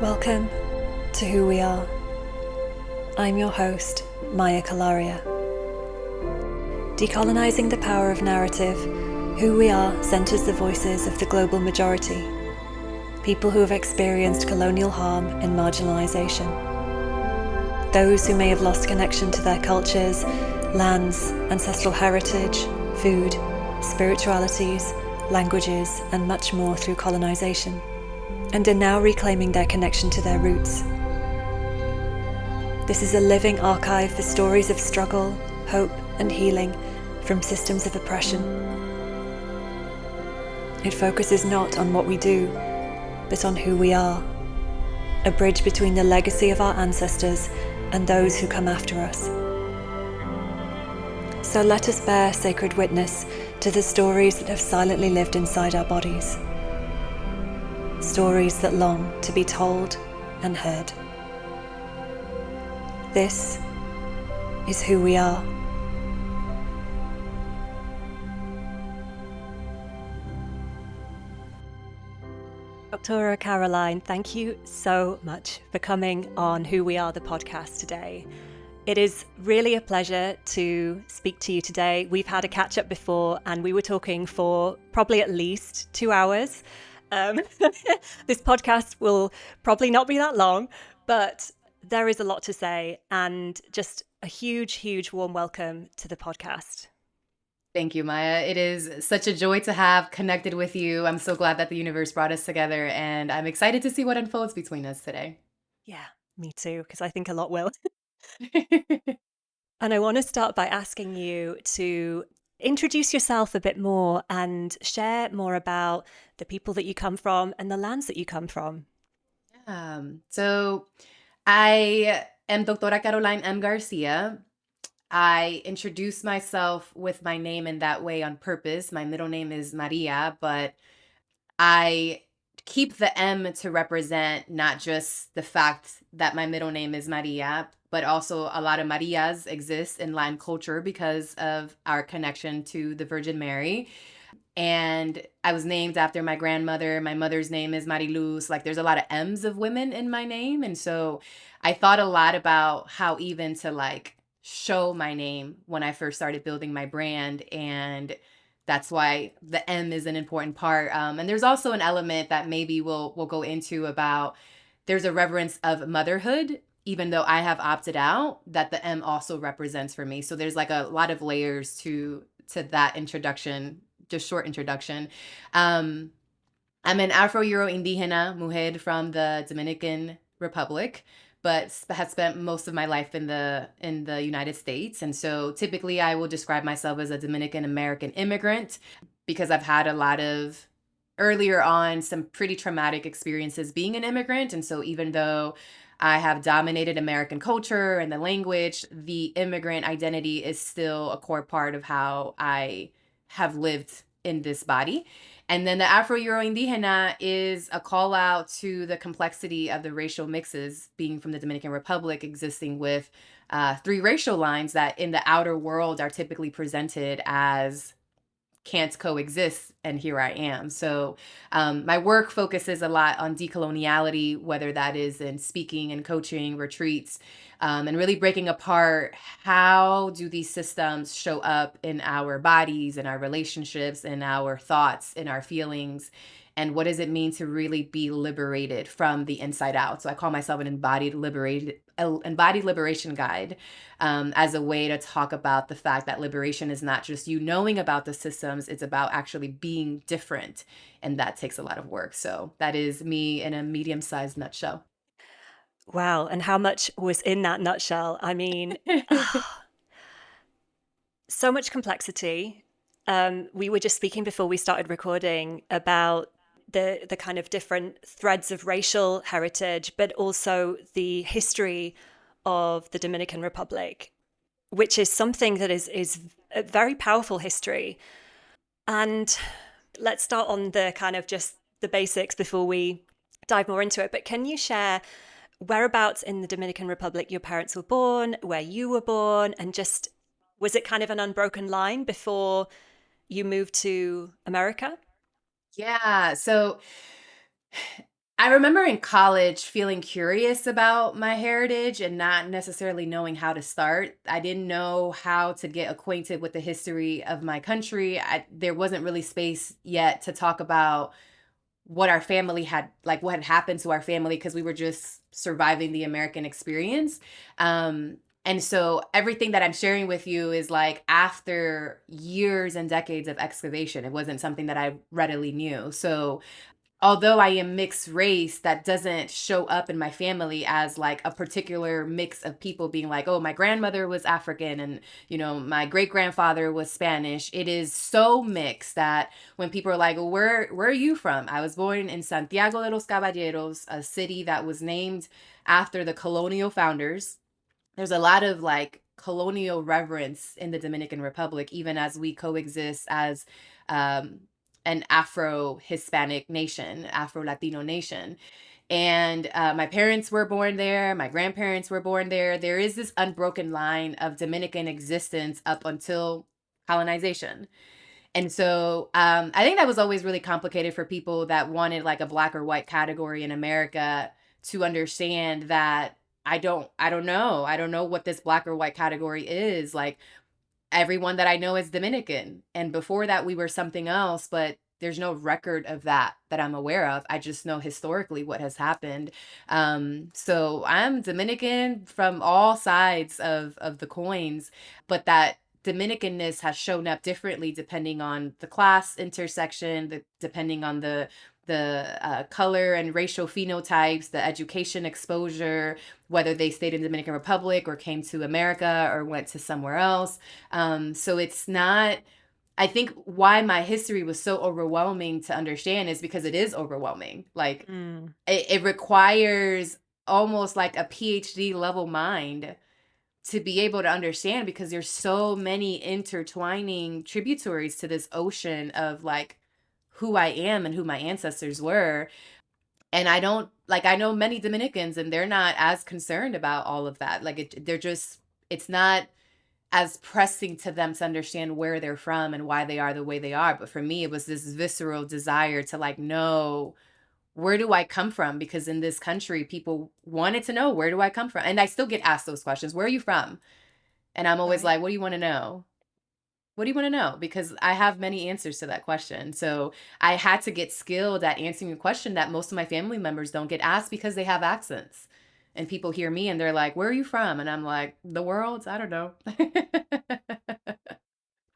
Welcome to Who We Are. I'm your host, Maya Calaria. Decolonizing the power of narrative, Who We Are centers the voices of the global majority, people who have experienced colonial harm and marginalization. Those who may have lost connection to their cultures, lands, ancestral heritage, food, spiritualities, languages, and much more through colonization, and are now reclaiming their connection to their roots. This is a living archive for stories of struggle, hope, and healing from systems of oppression. It focuses not on what we do, but on who we are, a bridge between the legacy of our ancestors and those who come after us. So let us bear sacred witness to the stories that have silently lived inside our bodies. Stories that long to be told and heard. This is who we are. Dr. CarolLaine, thank you so much for coming on Who We Are, the podcast today. It is really a pleasure to speak to you today. We've had a catch up before and we were talking for probably at least 2 hours. This podcast will probably not be that long, but there is a lot to say, and just a huge, huge warm welcome to the podcast. Thank you, Maya. It is such a joy to have connected with you. I'm so glad that the universe brought us together, and I'm excited to see what unfolds between us today. Yeah, me too, because I think a lot will. And I want to start by asking you to introduce yourself a bit more and share more about the people that you come from and the lands that you come from. So I am Doctora CarolLaine M García. I introduce myself with my name in that way on purpose. My middle name is Maria, but I keep the M to represent not just the fact that my middle name is Maria, but also a lot of Marias exist in Latin culture because of our connection to the Virgin Mary. And I was named after my grandmother. My mother's name is Mariluz. Like, there's a lot of M's of women in my name. And so I thought a lot about how even to show my name when I first started building my brand. And that's why the M is an important part. And there's also an element that maybe we'll go into about there's a reverence of motherhood, even though I have opted out, that the M also represents for me. So there's like a lot of layers to that introduction, just short introduction. I'm an Afro-Euro-Indígena mujer from the Dominican Republic, but has spent most of my life in the United States. And so typically I will describe myself as a Dominican American immigrant because I've had a lot of, earlier on, some pretty traumatic experiences being an immigrant. And so even though I have dominated American culture and the language, the immigrant identity is still a core part of how I have lived in this body. And then the Afro-Euro-Indígena is a call out to the complexity of the racial mixes, being from the Dominican Republic, existing with 3 racial lines that in the outer world are typically presented as can't coexist, and here I am. So my work focuses a lot on decoloniality, whether that is in speaking and coaching retreats, and really breaking apart how do these systems show up in our bodies, in our relationships, in our thoughts, in our feelings, and what does it mean to really be liberated from the inside out. So I call myself an embodied liberation guide, as a way to talk about the fact that liberation is not just you knowing about the systems, it's about actually being different. And that takes a lot of work. So that is me in a medium-sized nutshell. Wow. And how much was in that nutshell? I mean, so much complexity. We were just speaking before we started recording about the kind of different threads of racial heritage, but also the history of the Dominican Republic, which is something that is a very powerful history. And let's start on the kind of just the basics before we dive more into it. But can you share whereabouts in the Dominican Republic your parents were born, where you were born, and just, was it kind of an unbroken line before you moved to America? Yeah. So I remember in college feeling curious about my heritage and not necessarily knowing how to start. I didn't know how to get acquainted with the history of my country. There wasn't really space yet to talk about what our family had, like what had happened to our family, because we were just surviving the American experience. And so everything that I'm sharing with you is like after years and decades of excavation. It wasn't something that I readily knew. So although I am mixed race, that doesn't show up in my family as like a particular mix of people being like, oh, my grandmother was African and, my great grandfather was Spanish. It is so mixed that when people are like, well, where are you from? I was born in Santiago de los Caballeros, a city that was named after the colonial founders. There's a lot of like colonial reverence in the Dominican Republic, even as we coexist as um, an Afro-Hispanic nation, Afro-Latino nation. And my parents were born there. My grandparents were born there. There is this unbroken line of Dominican existence up until colonization. And so I think that was always really complicated for people that wanted like a black or white category in America to understand that I don't know. I don't know what this black or white category is. Like everyone that I know is Dominican. And before that, we were something else, but there's no record of that I'm aware of. I just know historically what has happened. So I'm Dominican from all sides of the coins, but that Dominicanness has shown up differently depending on the class intersection, depending on the color and racial phenotypes, the education exposure, whether they stayed in Dominican Republic or came to America or went to somewhere else. So it's not, I think why my history was so overwhelming to understand is because it is overwhelming. Like Mm. it requires almost like a PhD level mind to be able to understand, because there's so many intertwining tributaries to this ocean of like who I am and who my ancestors were. And I know many Dominicans and they're not as concerned about all of that. Like it's not as pressing to them to understand where they're from and why they are the way they are. But for me, it was this visceral desire to like know, where do I come from? Because in this country, people wanted to know, where do I come from? And I still get asked those questions. Where are you from? And I'm always Right. like, what do you want to know? What do you want to know? Because I have many answers to that question. So I had to get skilled at answering a question that most of my family members don't get asked because they have accents. And people hear me and they're like, where are you from? And I'm like, the world? I don't know.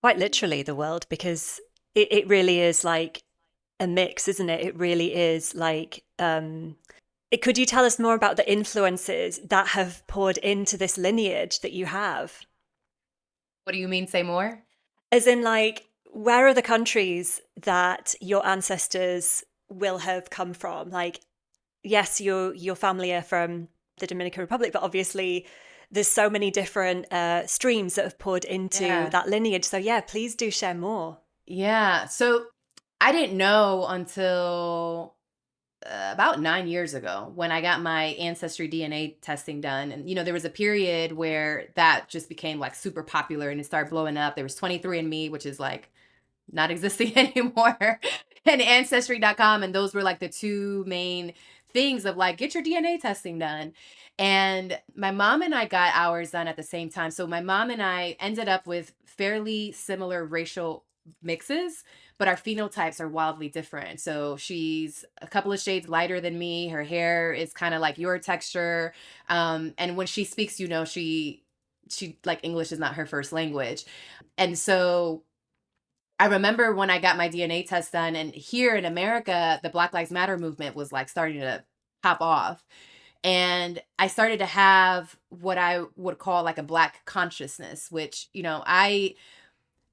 Quite literally the world, because it really is like a mix, isn't it? It really is like could you tell us more about the influences that have poured into this lineage that you have? What do you mean? Say more? As in, like, where are the countries that your ancestors will have come from? Like, yes, your family are from the Dominican Republic, but obviously there's so many different streams that have poured into Yeah. that lineage. So yeah, please do share more. Yeah. So I didn't know until about 9 years ago when I got my ancestry DNA testing done. And, there was a period where that just became like super popular and it started blowing up. There was 23andMe, which is like not existing anymore, and Ancestry.com. And those were like the two main things of like, get your DNA testing done. And my mom and I got ours done at the same time. So my mom and I ended up with fairly similar racial mixes, but our phenotypes are wildly different. So she's a couple of shades lighter than me. Her hair is kind of like your texture. And when she speaks, she like English is not her first language. And so I remember when I got my DNA test done, and here in America, the Black Lives Matter movement was like starting to pop off. And I started to have what I would call like a Black consciousness, which,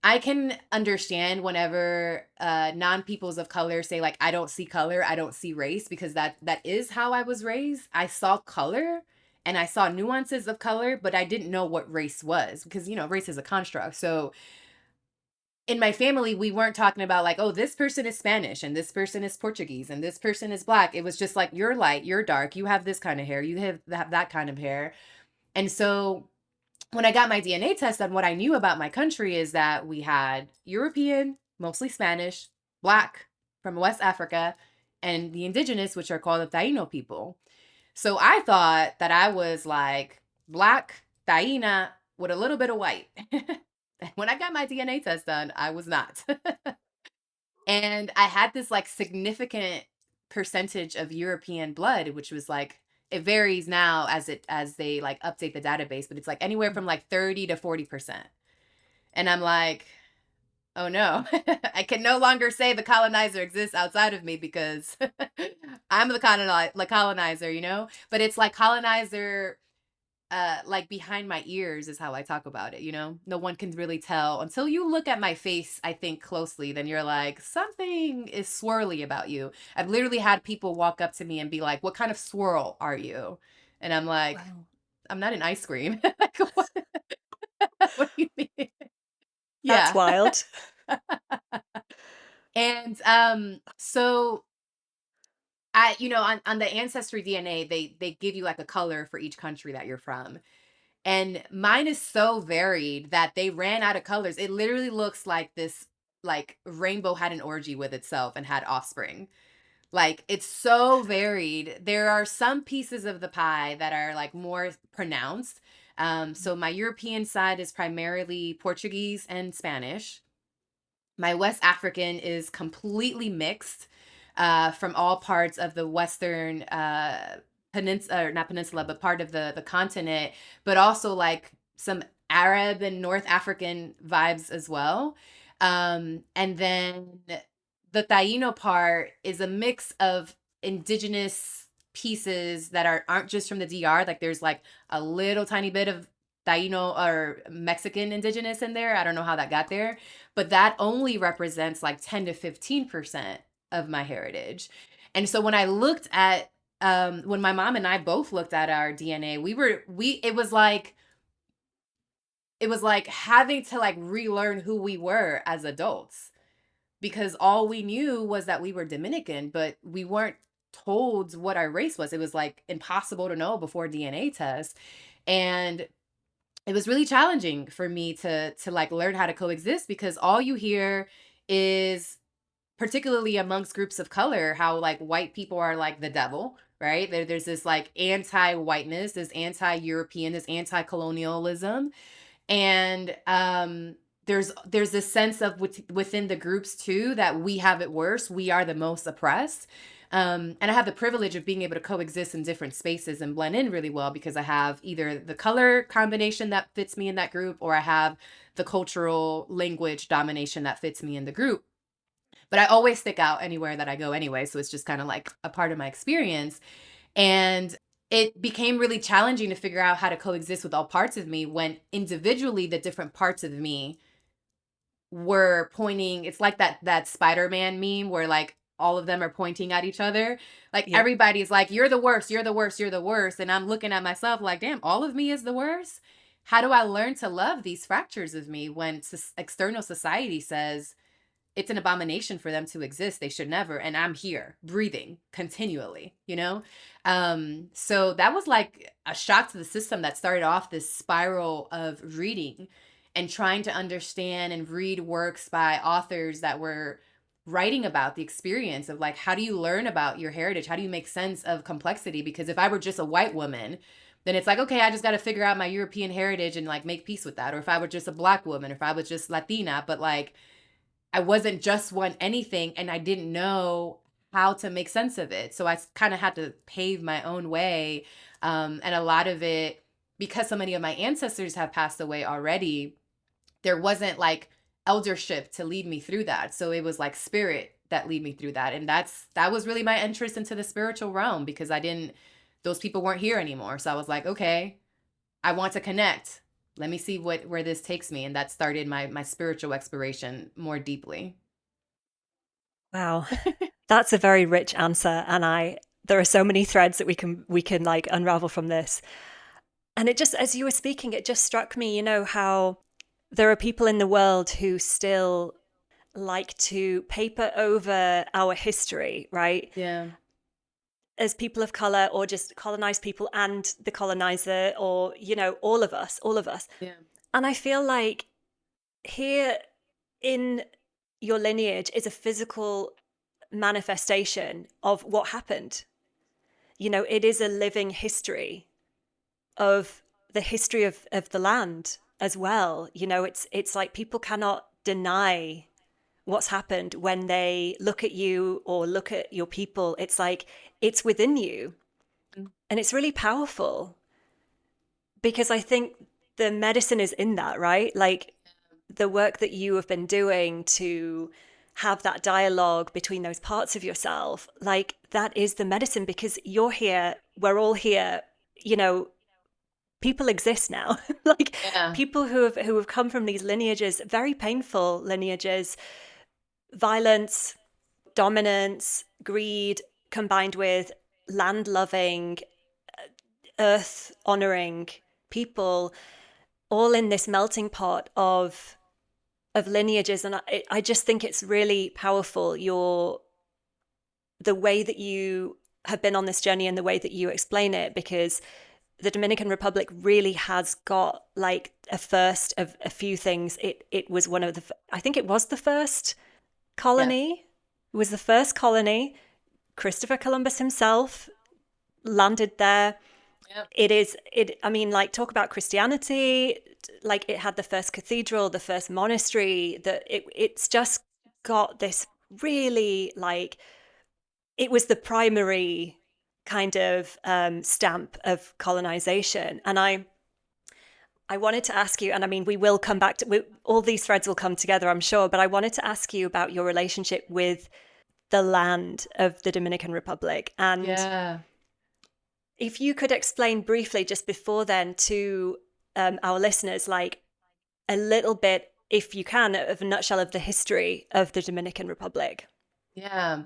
I can understand whenever non-peoples of color say like, I don't see color, I don't see race, because that is how I was raised. I saw color and I saw nuances of color, but I didn't know what race was, because, race is a construct. So in my family, we weren't talking about like, oh, this person is Spanish and this person is Portuguese and this person is Black. It was just like, you're light, you're dark, you have this kind of hair, you have that kind of hair. And so when I got my DNA test done, what I knew about my country is that we had European, mostly Spanish, Black from West Africa, and the indigenous, which are called the Taíno people. So I thought that I was like black, Taína with a little bit of white. When I got my DNA test done, I was not. And I had this like significant percentage of European blood, which was like, it varies now as they like update the database, but it's like anywhere from like 30 to 40%. And I'm like, oh no, I can no longer say the colonizer exists outside of me because I'm the colonizer, you know? But it's like colonizer, like behind my ears is how I talk about it, you know? No one can really tell until you look at my face, I think closely, then you're like, something is swirly about you. I've literally had people walk up to me and be like, what kind of swirl are you? And I'm like, Wow. I'm not an ice cream. Like, what do you mean? That's Yeah. wild. And so I, you know, on the ancestry DNA, they give you like a color for each country that you're from. And mine is so varied that they ran out of colors. It literally looks like this like rainbow had an orgy with itself and had offspring. Like it's so varied. There are some pieces of the pie that are like more pronounced. So my European side is primarily Portuguese and Spanish. My West African is completely mixed from all parts of the Western peninsula, or not peninsula, but part of the continent, but also like some Arab and North African vibes as well. And then the Taino part is a mix of indigenous pieces that aren't just from the DR. Like there's like a little tiny bit of Taino or Mexican indigenous in there. I don't know how that got there, but that only represents like 10 to 15% of my heritage. And so when I looked at when my mom and I both looked at our DNA, it was like having to like relearn who we were as adults, because all we knew was that we were Dominican, but we weren't told what our race was. It was like impossible to know before DNA test. And it was really challenging for me to like learn how to coexist, because all you hear is, particularly amongst groups of color, how like white people are like the devil, right? There's this like anti-whiteness, this anti-European, this anti-colonialism. And there's this sense of within the groups too that we have it worse. We are the most oppressed. And I have the privilege of being able to coexist in different spaces and blend in really well, because I have either the color combination that fits me in that group, or I have the cultural language domination that fits me in the group. But I always stick out anywhere that I go anyway. So it's just kind of like a part of my experience. And it became really challenging to figure out how to coexist with all parts of me, when individually the different parts of me were pointing. It's like that Spider-Man meme where like all of them are pointing at each other. Like Yeah. everybody's like, you're the worst, you're the worst, you're the worst. And I'm looking at myself like, damn, all of me is the worst. How do I learn to love these fractures of me when external society says it's an abomination for them to exist? They should never. And I'm here breathing continually, you know? So that was like a shock to the system that started off this spiral of reading and trying to understand and read works by authors that were writing about the experience of like, how do you learn about your heritage? How do you make sense of complexity? Because if I were just a white woman, then it's like, okay, I just got to figure out my European heritage and like make peace with that. Or if I were just a black woman, or if I was just Latina, but like, I wasn't just one anything, and I didn't know how to make sense of it. So I kind of had to pave my own way. And a lot of it, because so many of my ancestors have passed away already, there wasn't like eldership to lead me through that. So it was like spirit that lead me through that. And that was really my interest into the spiritual realm, because those people weren't here anymore. So I was like, okay, I want to connect. Let me see where this takes me. And that started my spiritual exploration more deeply. Wow. That's a very rich answer. And there are so many threads that we can like unravel from this. And it just, as you were speaking, it just struck me, how there are people in the world who still like to paper over our history, right? Yeah. As people of color, or just colonized people and the colonizer, or, all of us, all of us. Yeah. And I feel like here in your lineage is a physical manifestation of what happened. You know, it is a living history of the history of the land as well. You know, it's like people cannot deny what's happened when they look at you or look at your people. It's like it's within you. And it's really powerful because I think the medicine is in that, right? Like the work that you have been doing to have that dialogue between those parts of yourself, like that is the medicine because you're here, we're all here, you know, people exist now. Like Yeah. people who have come from these lineages, very painful lineages, violence, dominance, greed combined with land loving, earth honoring people, all in this melting pot of lineages. And I just think it's really powerful, the way that you have been on this journey and the way that you explain it, because the Dominican Republic really has got like a first of a few things. It was one of the, I think it was the first Yes. colony. It was the first colony. Christopher Columbus himself landed there. Yep. I mean, like, talk about Christianity. Like, it had the first cathedral, the first monastery. It's just got this really, like, it was the primary kind of stamp of colonization. And I wanted to ask you, and I mean, we will come back to all these threads will come together, I'm sure, but I wanted to ask you about your relationship with the land of the Dominican Republic. And Yeah. if you could explain briefly, just before then, to our listeners, like a little bit, if you can, of a nutshell of the history of the Dominican Republic. Yeah.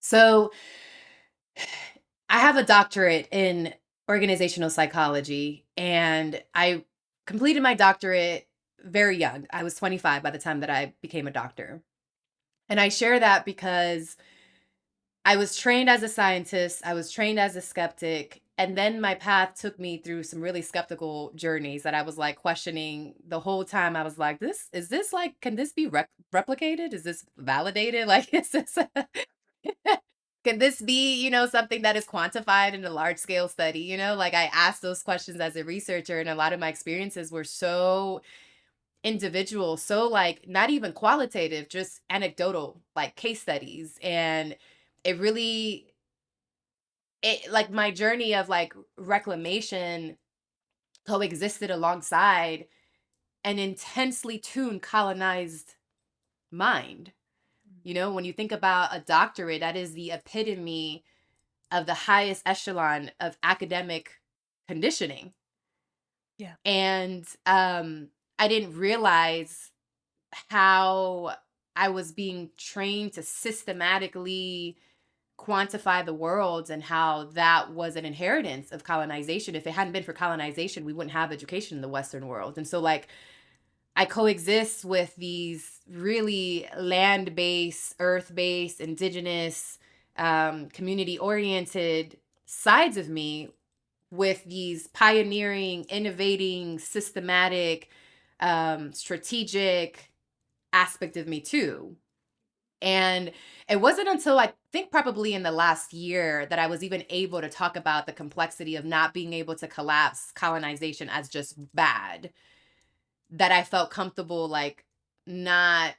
So I have a doctorate in organizational psychology, and I completed my doctorate very young. I was 25 by the time that I became a doctor. And I share that because I was trained as a scientist, I was trained as a skeptic, and then my path took me through some really skeptical journeys that I was like questioning the whole time. I was like, this like, can this be replicated? Is this validated? Like, is this, can this be, something that is quantified in a large scale study? Like I asked those questions as a researcher, and a lot of my experiences were so individual, so like not even qualitative, just anecdotal, like case studies. And it really, it like my journey of like reclamation coexisted alongside an intensely tuned colonized mind. When you think about a doctorate, that is the epitome of the highest echelon of academic conditioning. Yeah. And I didn't realize how I was being trained to systematically quantify the world, and how that was an inheritance of colonization. If it hadn't been for colonization, we wouldn't have education in the Western world. And so like I coexist with these really land-based, earth-based, indigenous, community-oriented sides of me, with these pioneering, innovating, systematic, strategic aspect of me too. And it wasn't until I think probably in the last year that I was even able to talk about the complexity of not being able to collapse colonization as just bad, that I felt comfortable like not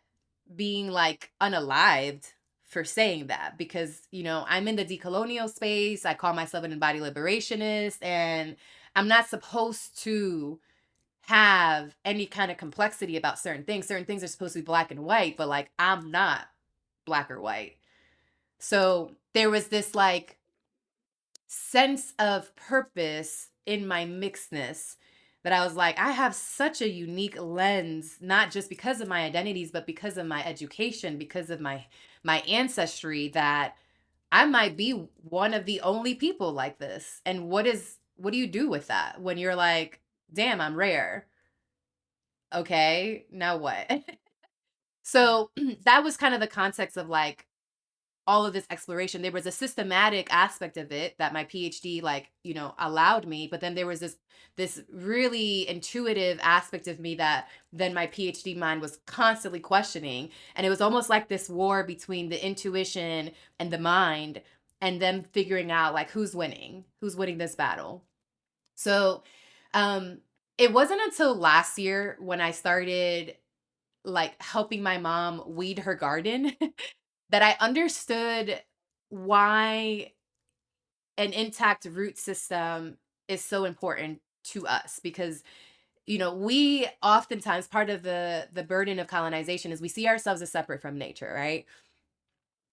being like unalived for saying that. Because I'm in the decolonial space, I call myself an embodied liberationist, and I'm not supposed to have any kind of complexity about certain things are supposed to be black and white, but like I'm not black or white. So there was this like sense of purpose in my mixedness, that I was like, I have such a unique lens, not just because of my identities, but because of my education, because of my ancestry, that I might be one of the only people like this. And what do you do with that when you're like, damn, I'm rare? Okay, now what? So that was kind of the context of like all of this exploration. There was a systematic aspect of it that my PhD, like, allowed me, but then there was this really intuitive aspect of me that then my PhD mind was constantly questioning. And it was almost like this war between the intuition and the mind, and them figuring out like who's winning this battle. So it wasn't until last year when I started like helping my mom weed her garden that I understood why an intact root system is so important to us. Because we oftentimes, part of the burden of colonization is we see ourselves as separate from nature, right?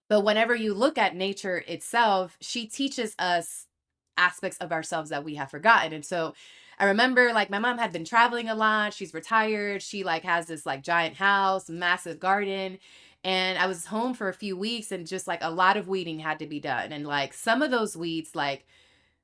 But whenever you look at nature itself, she teaches us aspects of ourselves that we have forgotten. And so I remember like my mom had been traveling a lot. She's retired. She like has this like giant house, massive garden. And I was home for a few weeks, and just like a lot of weeding had to be done. And like some of those weeds, like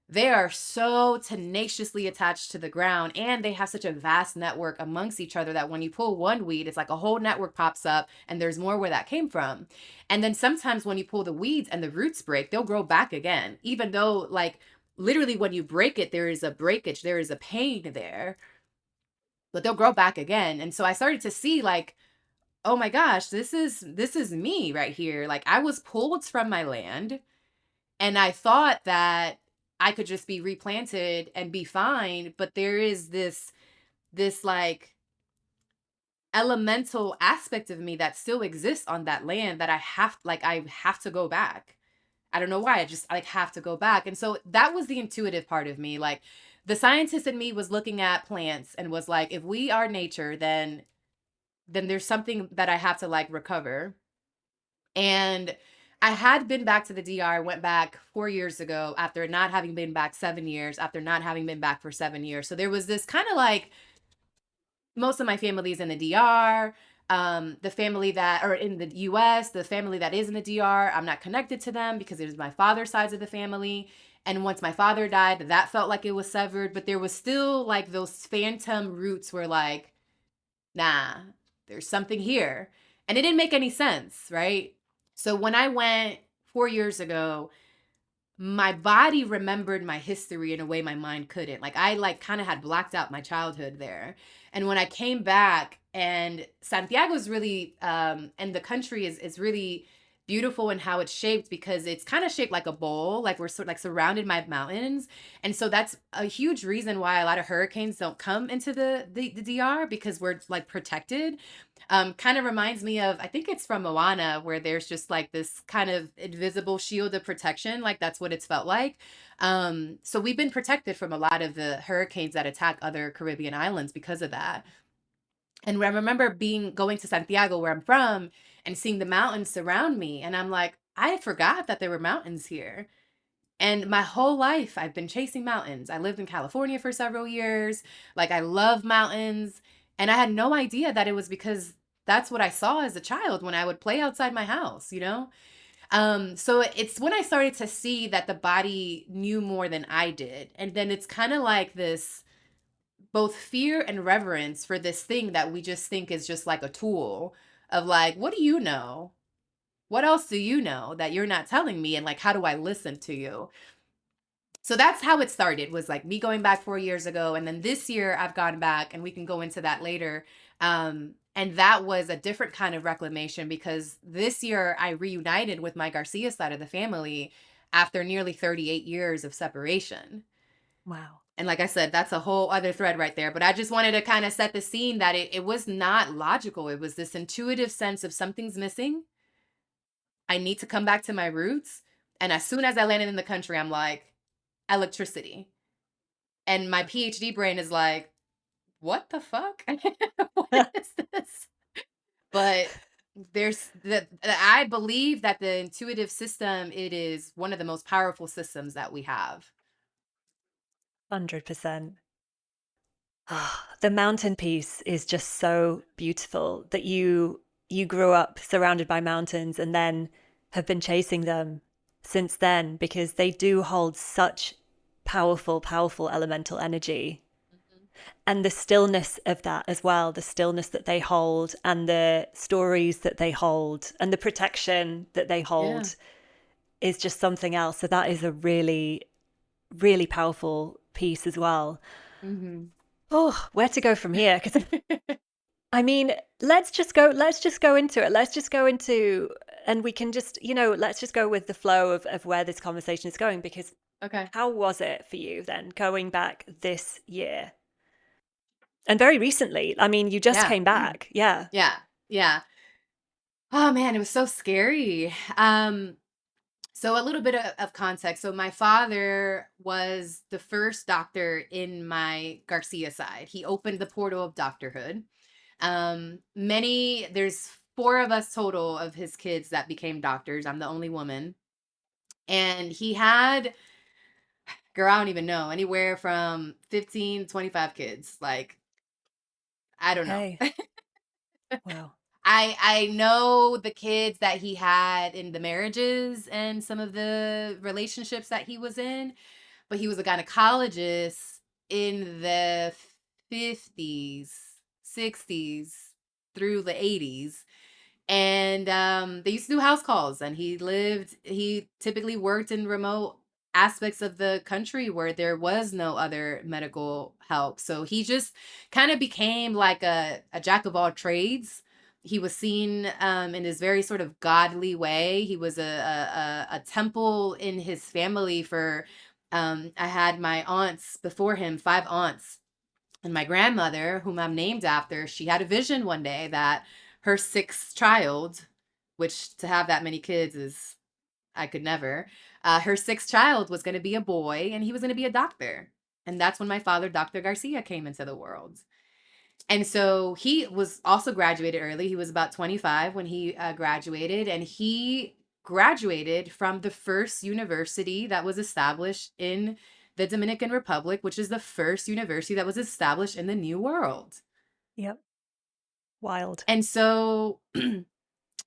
they are so tenaciously attached to the ground, and they have such a vast network amongst each other that when you pull one weed, it's like a whole network pops up, and there's more where that came from. And then sometimes when you pull the weeds and the roots break, they'll grow back again, even though like literally when you break it, there is a breakage, there is a pain there, but they'll grow back again. And so I started to see like, oh my gosh, this is me right here. Like I was pulled from my land, and I thought that I could just be replanted and be fine, but there is this like elemental aspect of me that still exists on that land that I have to go back. I don't know why. I just like have to go back. And so that was the intuitive part of me. Like the scientist in me was looking at plants and was like, if we are nature, then there's something that I have to like recover. And I had been back to the DR, went back 4 years ago after not having been back 7 years, after not having been back for 7 years. So there was this kind of like, most of my family's in the DR. The family that are in the US, the family that is in the DR, I'm not connected to them because it was my father's sides of the family. And once my father died, that felt like it was severed, but there was still like those phantom roots were like, nah, there's something here. And it didn't make any sense, right? So when I went 4 years ago, my body remembered my history in a way my mind couldn't. Like I like kind of had blacked out my childhood there. And when I came back, and Santiago is really and the country is really beautiful in how it's shaped, because it's kind of shaped like a bowl, like we're sort of like surrounded by mountains. And so that's a huge reason why a lot of hurricanes don't come into the DR, because we're like protected. Kind of reminds me of, I think it's from Moana, where there's just like this kind of invisible shield of protection. Like that's what it's felt like. So we've been protected from a lot of the hurricanes that attack other Caribbean islands because of that. And I remember going to Santiago, where I'm from, and seeing the mountains surround me. And I'm like, I forgot that there were mountains here. And my whole life, I've been chasing mountains. I lived in California for several years. Like, I love mountains. And I had no idea that it was because that's what I saw as a child when I would play outside my house. So it's when I started to see that the body knew more than I did. And then it's kind of like this both fear and reverence for this thing that we just think is just like a tool of like, what do you know? What else do you know that you're not telling me? And like, how do I listen to you? So that's how it started, was like me going back 4 years ago. And then this year I've gone back, and we can go into that later. And that was a different kind of reclamation, because this year I reunited with my Garcia side of the family after nearly 38 years of separation. Wow. And like I said, that's a whole other thread right there. But I just wanted to kind of set the scene that it was not logical. It was this intuitive sense of something's missing. I need to come back to my roots. And as soon as I landed in the country, I'm like, electricity. And my PhD brain is like, what the fuck? What is this? But I believe that the intuitive system, it is one of the most powerful systems that we have. 100%. The mountain piece is just so beautiful, that you grew up surrounded by mountains and then have been chasing them since then, because they do hold such powerful elemental energy. Mhm. And the stillness of that as well, the stillness that they hold, and the stories that they hold, and the protection that they Yeah. hold. is just something else. So that is a really, really powerful piece as well. Hmm. Oh, where to go from here? Because I mean, let's just go into it. Let's just go into, and we can just, let's just go with the flow of where this conversation is going. Because Okay. how was it for you then going back this year? And very recently, I mean, you just Yeah. came back. Yeah. Yeah. Yeah. Oh man, it was so scary. So a little bit of context. So my father was the first doctor in my Garcia side. He opened the portal of doctorhood. There's four of us total of his kids that became doctors. I'm the only woman. And he had, girl, I don't even know, anywhere from 15 to 25 kids. Like, I don't know. Okay. Wow. I know the kids that he had in the marriages and some of the relationships that he was in, but he was a gynecologist in the 50s, 60s through the 80s. And they used to do house calls, and he typically worked in remote aspects of the country where there was no other medical help. So he just kind of became like a jack of all trades. He was seen in this very sort of godly way. He was a temple in his family for, I had my aunts before him, five aunts. And my grandmother, whom I'm named after, she had a vision one day that her sixth child, which to have that many kids is, I could never, her sixth child was going to be a boy and he was going to be a doctor. And that's when my father, Dr. Garcia, came into the world. And so he was also graduated early. He was about 25 when he graduated, and he graduated from the first university that was established in the Dominican Republic, which is the first university that was established in the New World. Yep. Wild. And so I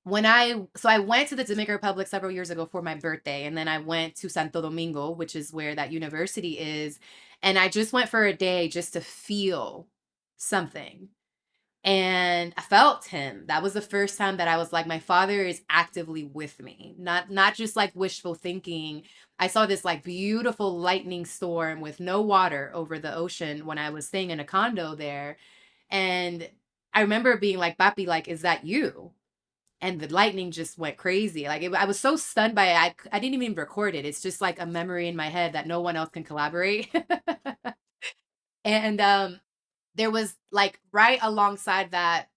went to the Dominican Republic several years ago for my birthday, and then I went to Santo Domingo, which is where that university is, and I just went for a day just to feel something. And I felt him. That was the first time that I was like, my father is actively with me, not just like wishful thinking. I saw this like beautiful lightning storm with no water over the ocean when I was staying in a condo there. And I remember being like, Papi, like, is that you? And the lightning just went crazy. Like I was so stunned by it. I didn't even record it. It's just like a memory in my head that no one else can collaborate. And there was like right alongside that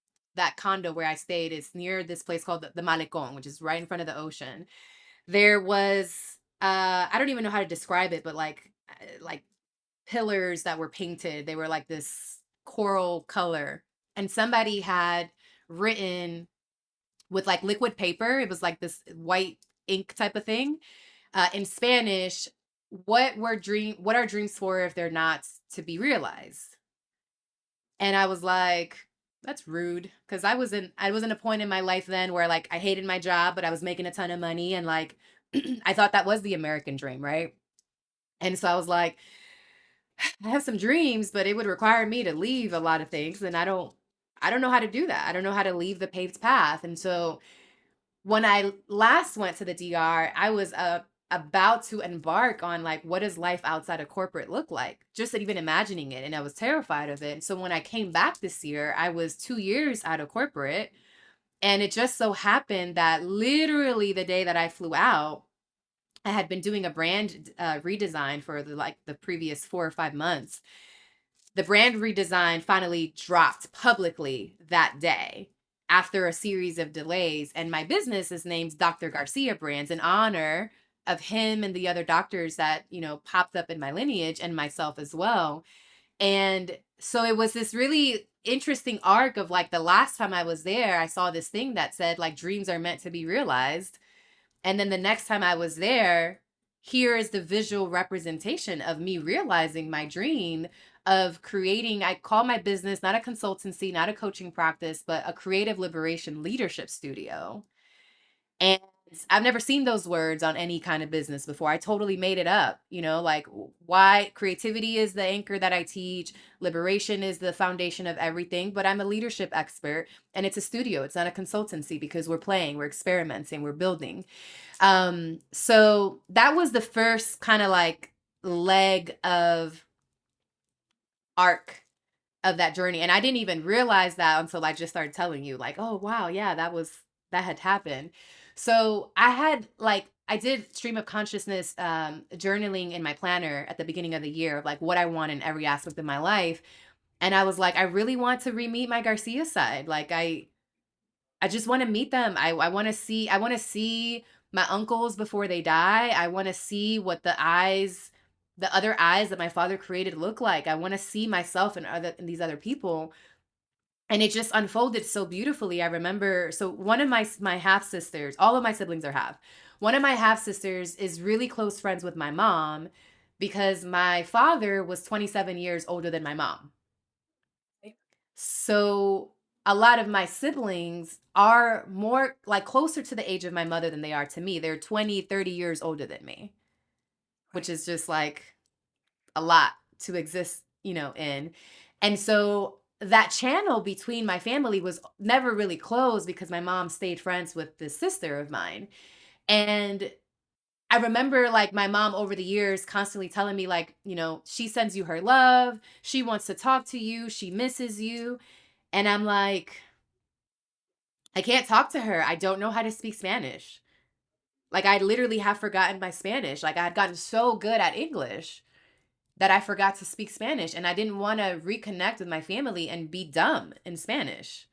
condo where I stayed. It's near this place called the Malecon, which is right in front of the ocean. There was I don't even know how to describe it, but like pillars that were painted. They were like this coral color, and somebody had written with like liquid paper. It was like this white ink type of thing, in Spanish. What are dreams for if they're not to be realized? And I was like, that's rude. Cause I was in a point in my life then where like I hated my job, but I was making a ton of money. And like, I thought that was the American dream. Right. And so I was like, I have some dreams, but it would require me to leave a lot of things. And I don't know how to do that. I don't know how to leave the paved path. And so when I last went to the DR, I was about to embark on like, what does life outside of corporate look like? Just even imagining it. And I was terrified of it. And so when I came back this year, I was 2 years out of corporate. And it just so happened that literally the day that I flew out, I had been doing a brand redesign for the previous 4 or 5 months. The brand redesign finally dropped publicly that day after a series of delays. And my business is named Dr. Garcia Brands in honor of him and the other doctors that, popped up in my lineage and myself as well. And so it was this really interesting arc of like the last time I was there, I saw this thing that said like dreams are meant to be realized. And then the next time I was there, here is the visual representation of me realizing my dream of creating, I call my business not a consultancy, not a coaching practice, but a creative liberation leadership studio. And I've never seen those words on any kind of business before. I totally made it up, like why creativity is the anchor that I teach, liberation is the foundation of everything, but I'm a leadership expert and it's a studio, it's not a consultancy because we're playing, we're experimenting, we're building. So that was the first kind of like leg of arc of that journey. And I didn't even realize that until I just started telling you, like, oh wow, yeah, that had happened. So I did stream of consciousness journaling in my planner at the beginning of the year of like what I want in every aspect of my life. And I was like, I really want to re-meet my Garcia side. Like I just want to meet them. I want to see my uncles before they die. I want to see what the other eyes that my father created look like. I want to see myself in these other people. And it just unfolded so beautifully. I remember, so one of my half sisters, all of my siblings are half. One of my half sisters is really close friends with my mom because my father was 27 years older than my mom. So a lot of my siblings are more like closer to the age of my mother than they are to me. They're 20, 30 years older than me, which is just like a lot to exist, in. And so that channel between my family was never really closed because my mom stayed friends with this sister of mine. And I remember like my mom over the years constantly telling me like, she sends you her love, she wants to talk to you, she misses you. And I'm like, I can't talk to her. I don't know how to speak Spanish. Like I literally have forgotten my Spanish. Like I had gotten so good at English that I forgot to speak Spanish, and I didn't want to reconnect with my family and be dumb in Spanish.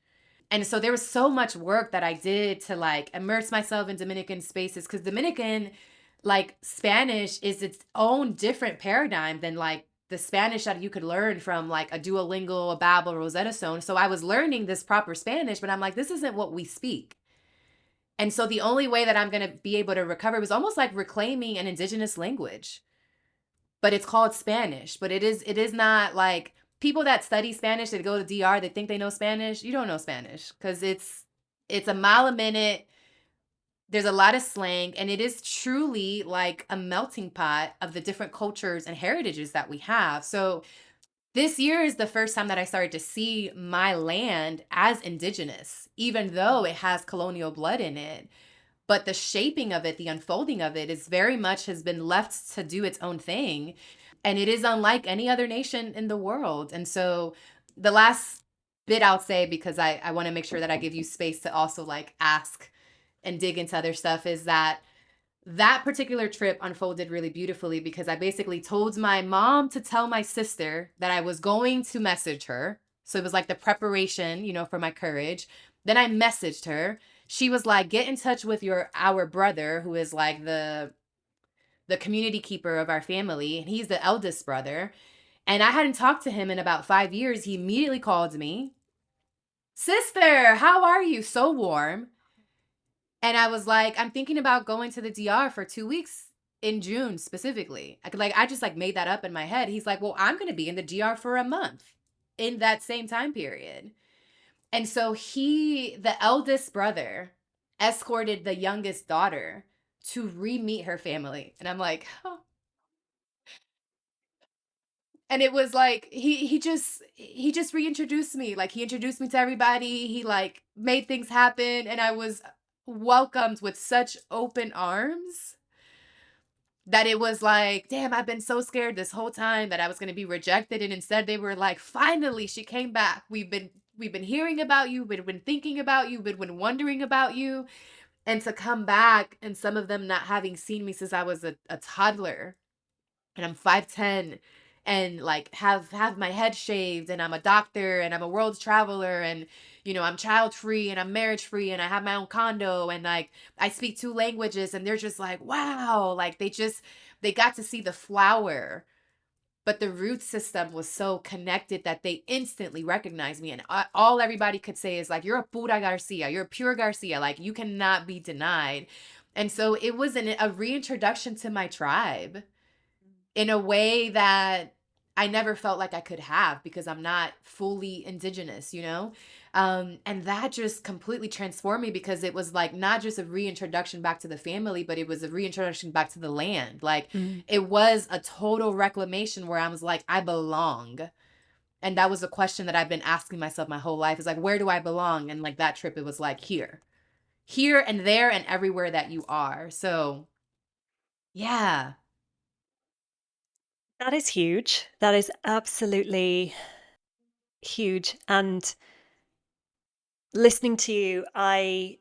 And so there was so much work that I did to like immerse myself in Dominican spaces because Dominican, like Spanish is its own different paradigm than like the Spanish that you could learn from like a Duolingo, a Babbel, Rosetta Stone. So I was learning this proper Spanish, but I'm like, this isn't what we speak. And so the only way that I'm going to be able to recover was almost like reclaiming an indigenous language, but it's called Spanish. But it is not like people that study Spanish, that go to DR, they think they know Spanish. You don't know Spanish because it's a mile a minute. There's a lot of slang, and it is truly like a melting pot of the different cultures and heritages that we have. So this year is the first time that I started to see my land as indigenous, even though it has colonial blood in it. But the shaping of it, the unfolding of it is very much has been left to do its own thing. And it is unlike any other nation in the world. And so the last bit I'll say, because I want to make sure that I give you space to also like ask and dig into other stuff, is that particular trip unfolded really beautifully because I basically told my mom to tell my sister that I was going to message her. So it was like the preparation, for my courage. Then I messaged her. She was like, get in touch with our brother, who is like the community keeper of our family. And he's the eldest brother. And I hadn't talked to him in about 5 years. He immediately called me. Sister, how are you? So warm. And I was like, I'm thinking about going to the DR for 2 weeks in June specifically. I just like made that up in my head. He's like, well, I'm going to be in the DR for a month in that same time period. And so the eldest brother, escorted the youngest daughter to re-meet her family. And I'm like, oh. And it was like he just reintroduced me. Like he introduced me to everybody. He like made things happen, and I was welcomed with such open arms that it was like, damn, I've been so scared this whole time that I was going to be rejected, and instead they were like, finally she came back. We've been hearing about you, we've been thinking about you, we've been wondering about you. And to come back, and some of them not having seen me since I was a toddler, and I'm 5'10", and like have my head shaved, and I'm a doctor, and I'm a world traveler, and I'm child free, and I'm marriage free, and I have my own condo, and like I speak 2 languages, and they're just like, wow, like they got to see the flower, but the root system was so connected that they instantly recognized me. And all everybody could say is like, you're a pura Garcia, you're a pure Garcia, like you cannot be denied. And so it was a reintroduction to my tribe in a way that I never felt like I could have because I'm not fully indigenous, And that just completely transformed me because it was like not just a reintroduction back to the family, but it was a reintroduction back to the land. Like Mm. it was a total reclamation where I was like, I belong. And that was a question that I've been asking myself my whole life is like, where do I belong? And like that trip, it was like here and there and everywhere that you are. So yeah. That is huge. That is absolutely huge. And listening to you, I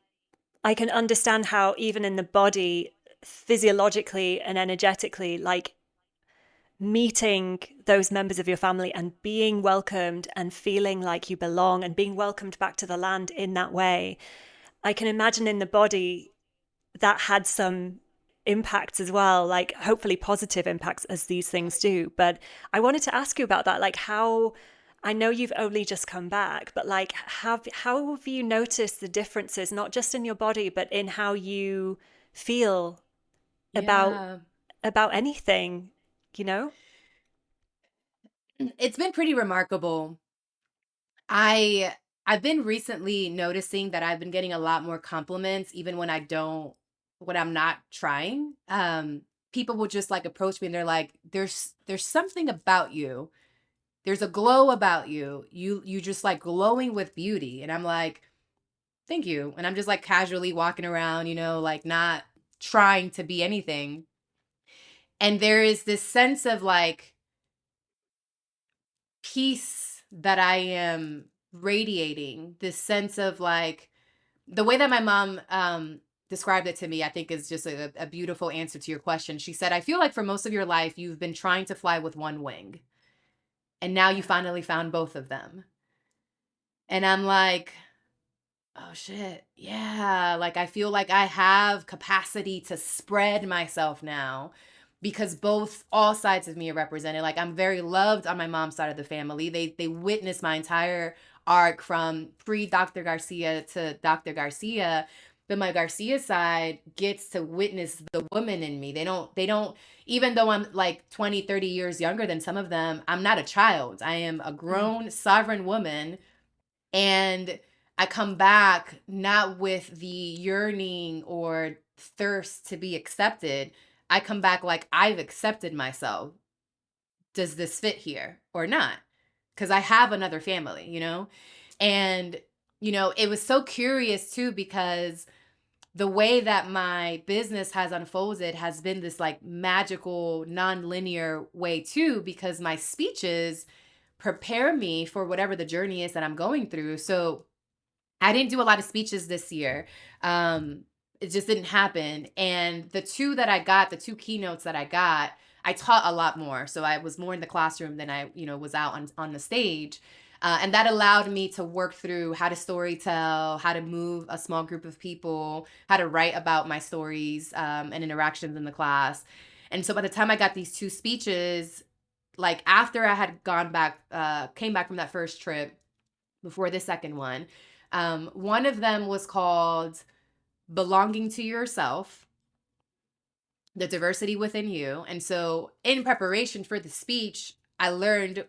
can understand how even in the body, physiologically and energetically, like meeting those members of your family and being welcomed and feeling like you belong and being welcomed back to the land in that way. I can imagine in the body that had some impacts as well, like hopefully positive impacts as these things do. But I wanted to ask you about that, like how I know you've only just come back, but like how have you noticed the differences, not just in your body, but in how you feel about Yeah. anything, you know? It's been pretty remarkable. I I've been recently noticing that I've been getting a lot more compliments even when I'm not trying. People will just like approach me and they're like, there's something about you. There's a glow about you. You just like glowing with beauty. And I'm like, thank you. And I'm just like casually walking around, like not trying to be anything. And there is this sense of like peace that I am radiating, this sense of like the way that my mom described it to me, I think is just a beautiful answer to your question. She said, I feel like for most of your life, you've been trying to fly with one wing, and now you Yeah. finally found both of them. And I'm like, oh shit. Yeah. Like I feel like I have capacity to spread myself now because all sides of me are represented. Like I'm very loved on my mom's side of the family. They witnessed my entire arc from pre Dr. Garcia to Dr. Garcia. But my Garcia side gets to witness the woman in me. They don't even though I'm like 20, 30 years younger than some of them, I'm not a child. I am a Mm. grown sovereign woman, and I come back not with the yearning or thirst to be accepted. I come back like I've accepted myself. Does this fit here or not? Because I have another family. And, it was so curious too, because the way that my business has unfolded has been this like magical, non-linear way too, because my speeches prepare me for whatever the journey is that I'm going through. So I didn't do a lot of speeches this year. Um, it just didn't happen. And the two keynotes that I got, I taught a lot more. So I was more in the classroom than I, was out on the stage. And that allowed me to work through how to story tell, how to move a small group of people, how to write about my stories and interactions in the class. And so by the time I got these two speeches, like after I had came back from that first trip, before the second one. One of them was called Belonging to Yourself, the Diversity Within You. And so, in preparation for the speech, I learned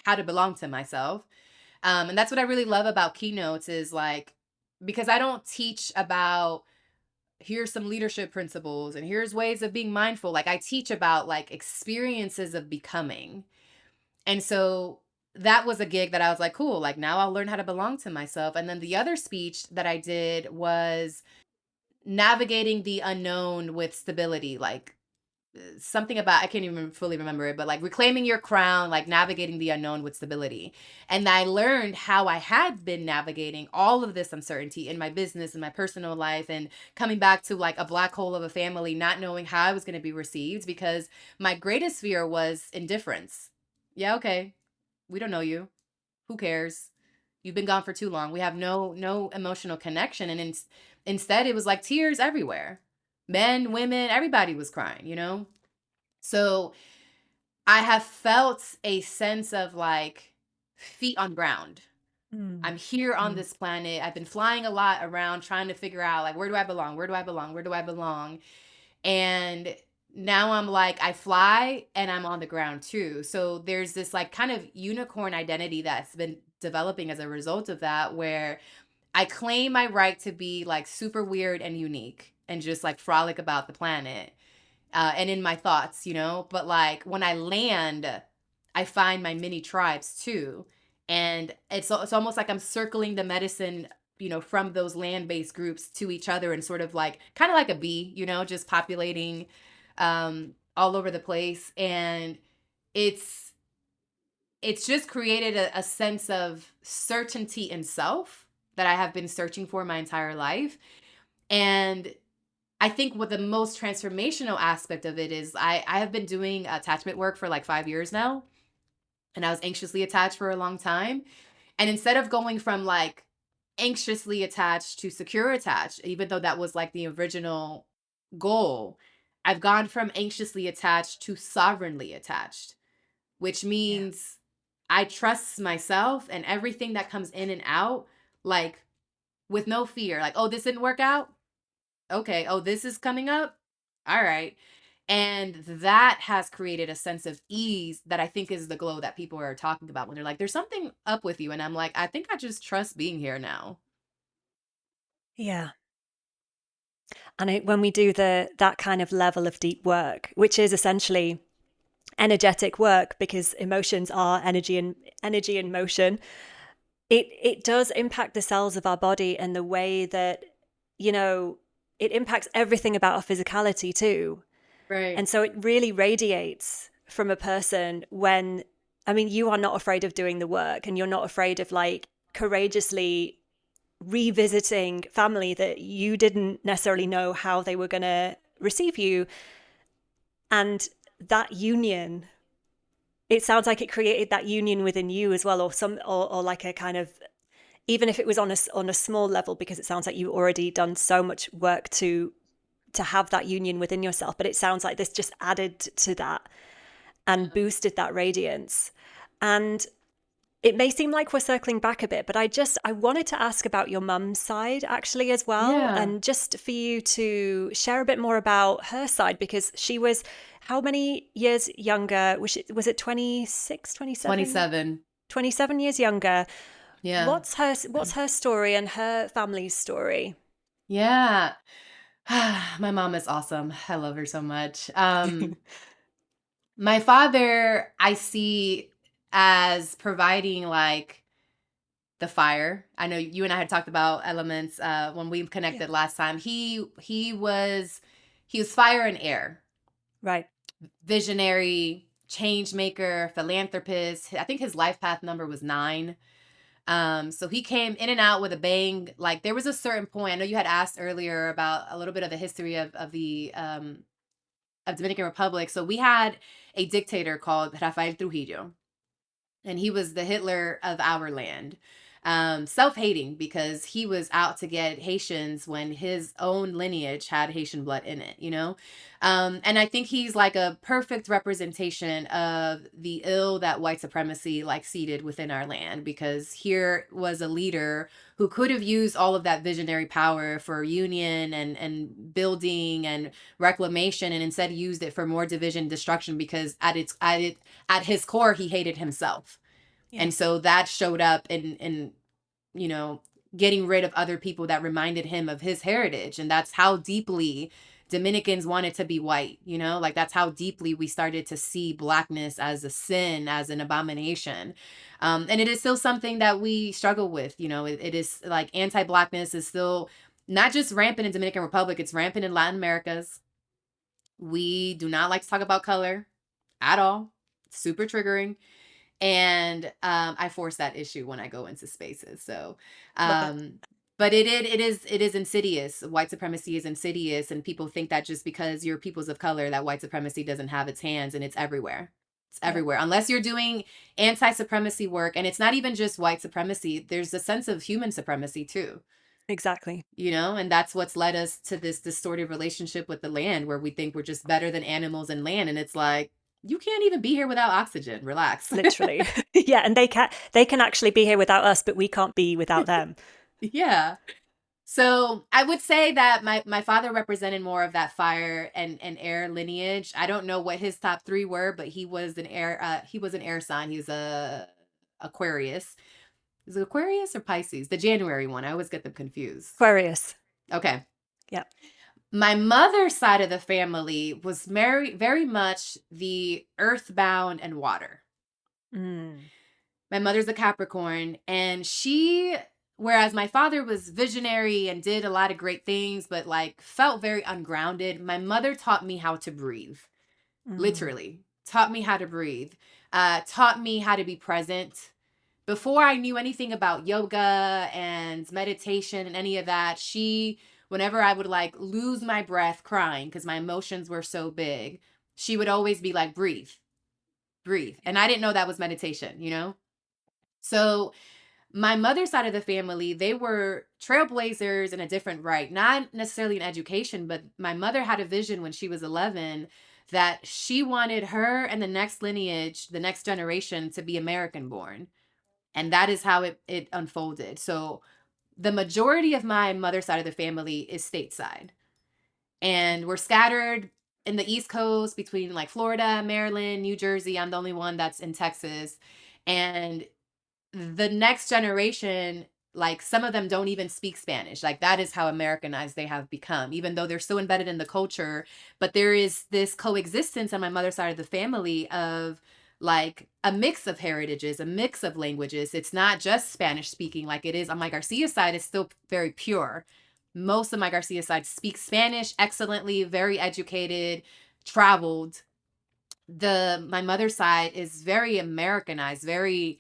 how to belong to myself. And that's what I really love about keynotes is like, because I don't teach about here's some leadership principles and here's ways of being mindful. Like, I teach about like experiences of becoming. And so that was a gig that I was like, cool, like now I'll learn how to belong to myself. And then the other speech that I did was navigating the unknown with stability, like something about, I can't even fully remember it, but like reclaiming your crown, like navigating the unknown with stability. And I learned how I had been navigating all of this uncertainty in my business and my personal life, and coming back to like a black hole of a family, not knowing how I was going to be received because my greatest fear was indifference. Yeah, okay, we don't know you. Who cares? You've been gone for too long. We have no emotional connection. And instead it was like tears everywhere. Men, women, everybody was crying. So I have felt a sense of like feet on ground. Mm. I'm here on Mm. this planet. I've been flying a lot around trying to figure out like, where do I belong? Where do I belong? Where do I belong? And now I'm like, I fly and I'm on the ground too. So there's this like kind of unicorn identity that's been developing as a result of that, where I claim my right to be like super weird and unique and just like frolic about the planet, and in my thoughts, but like when I land, I find my mini tribes too. And it's almost like I'm circling the medicine, from those land-based groups to each other, and sort of like kind of like a bee, just populating all over the place. And it's it's just created a sense of certainty in self that I have been searching for my entire life. And I think what the most transformational aspect of it is, I have been doing attachment work for like 5 years now, and I was anxiously attached for a long time. And instead of going from like anxiously attached to secure attached, even though that was like the original goal, I've gone from anxiously attached to sovereignly attached, which Yeah. means I trust myself and everything that comes in and out, like with no fear. Like, oh, this didn't work out. Okay. Oh, this is coming up. All right. And that has created a sense of ease that I think is the glow that people are talking about when they're like, there's something up with you. And I'm like, I think I just trust being here now. Yeah. And when we do that kind of level of deep work, which is essentially energetic work, because emotions are energy and motion, it does impact the cells of our body and the way that, you know, it impacts everything about our physicality too. Right. And so it really radiates from a person when, I mean, you are not afraid of doing the work, and you're not afraid of like courageously revisiting family that you didn't necessarily know how they were going to receive you. And that union, it sounds like it created that union within you as well, or like a kind of, even if it was on a small level, because it sounds like you already done so much work to have that union within yourself, but it sounds like this just added to that and boosted that radiance. And it may seem like we're circling back a bit, but I wanted to ask about your mum's side actually as well, Yeah. and just for you to share a bit more about her side, because she was how many years younger? Was it 26, 27, 27. 27 years younger? Yeah. What's her story and her family's story? Yeah. My mom is awesome. I love her so much. My father, I see as providing like the fire. I know you and I had talked about elements when we Yeah. connected last time. He was fire and air, Right. visionary, change maker, philanthropist. I think his life path number was 9. So he came in and out with a bang. Like there was a certain point. I know you had asked earlier about a little bit of the history of Dominican Republic. So we had a dictator called Rafael Trujillo, and he was the Hitler of our land. Self-hating because he was out to get Haitians when his own lineage had Haitian blood in it. And I think he's like a perfect representation of the ill that white supremacy like seeded within our land, because here was a leader who could have used all of that visionary power for union and building and reclamation, and instead used it for more division, destruction, because at his core he hated himself. Yeah. And so that showed up in you know getting rid of other people that reminded him of his heritage. And that's how deeply Dominicans wanted to be white. Like that's how deeply we started to see blackness as a sin, as an abomination. And it is still something that we struggle with. It is like anti-blackness is still not just rampant in Dominican Republic, it's rampant in Latin Americas. We do not like to talk about color at all. It's super triggering. And I force that issue when I go into spaces. So Love it. um but it is insidious. White supremacy is insidious, and people think that just because you're peoples of color that white supremacy doesn't have its hands, and it's everywhere. It's Yeah. everywhere. Unless you're doing anti-supremacy work, and it's not even just white supremacy, there's a sense of human supremacy too. Exactly. And that's what's led us to this distorted relationship with the land, where we think we're just better than animals and land, and it's like, you can't even be here without oxygen. Relax. Literally. Yeah, and they can actually be here without us, but we can't be without them. Yeah. So I would say that my father represented more of that fire and air lineage. I don't know what his top 3 were, but he was an air sign. He's a Aquarius. Is it Aquarius or Pisces? The January one. I always get them confused. Aquarius. Okay. Yeah. My mother's side of the family was very much the earthbound and water. Mm. My mother's a Capricorn, and whereas my father was visionary and did a lot of great things, but like felt very ungrounded, my mother taught me how to breathe. Mm. Literally taught me how to breathe, taught me how to be present. Before I knew anything about yoga and meditation and any of that, whenever I would like lose my breath crying because my emotions were so big, she would always be like, breathe, breathe. And I didn't know that was meditation, you know? So my mother's side of the family, they were trailblazers in a different right, not necessarily in education, but my mother had a vision when she was 11 that she wanted her and the next lineage, the next generation to be American born. And that is how it unfolded. So the majority of my mother's side of the family is stateside. And we're scattered in the East Coast between like Florida, Maryland, New Jersey. I'm the only one that's in Texas. And the next generation, like some of them don't even speak Spanish. Like that is how Americanized they have become, even though they're so embedded in the culture. But there is this coexistence on my mother's side of the family of like a mix of heritages, a mix of languages. It's not just Spanish speaking like it is on my Garcia side. It's still very pure. Most of my Garcia side speaks Spanish excellently, very educated, traveled. My mother's side is very Americanized, very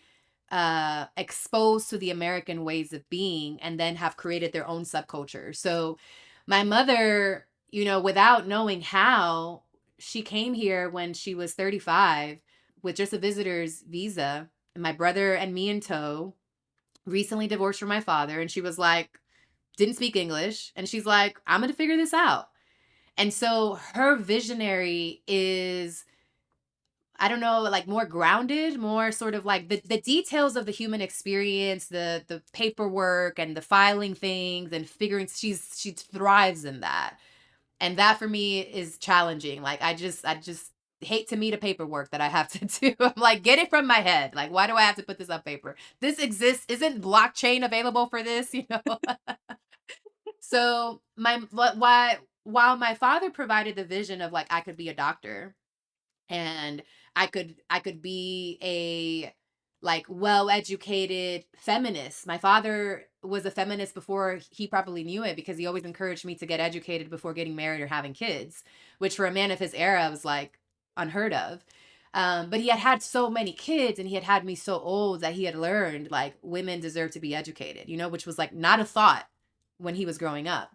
exposed to the American ways of being, and then have created their own subculture. So my mother, without knowing how, she came here when she was 35 with just a visitor's visa, and my brother and me in tow, recently divorced from my father, and she was like, didn't speak English, and she's like, I'm gonna figure this out. And so her visionary is, I don't know, like more grounded, more sort of like the details of the human experience, the paperwork and the filing things and figuring, she thrives in that. And that for me is challenging. Like I just hate to meet a paperwork that I have to do. I'm like, get it from my head. Like, why do I have to put this on paper? This exists. Isn't blockchain available for this? So while my father provided the vision of like I could be a doctor, and I could be a like well-educated feminist. My father was a feminist before he probably knew it, because he always encouraged me to get educated before getting married or having kids, which for a man of his era was like unheard of. But he had had so many kids, and he had had me so old that he had learned like women deserve to be educated, which was like not a thought when he was growing up.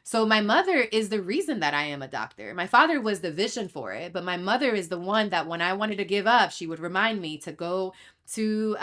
So my mother is the reason that I am a doctor. My father was the vision for it, but my mother is the one that when I wanted to give up, she would remind me to go to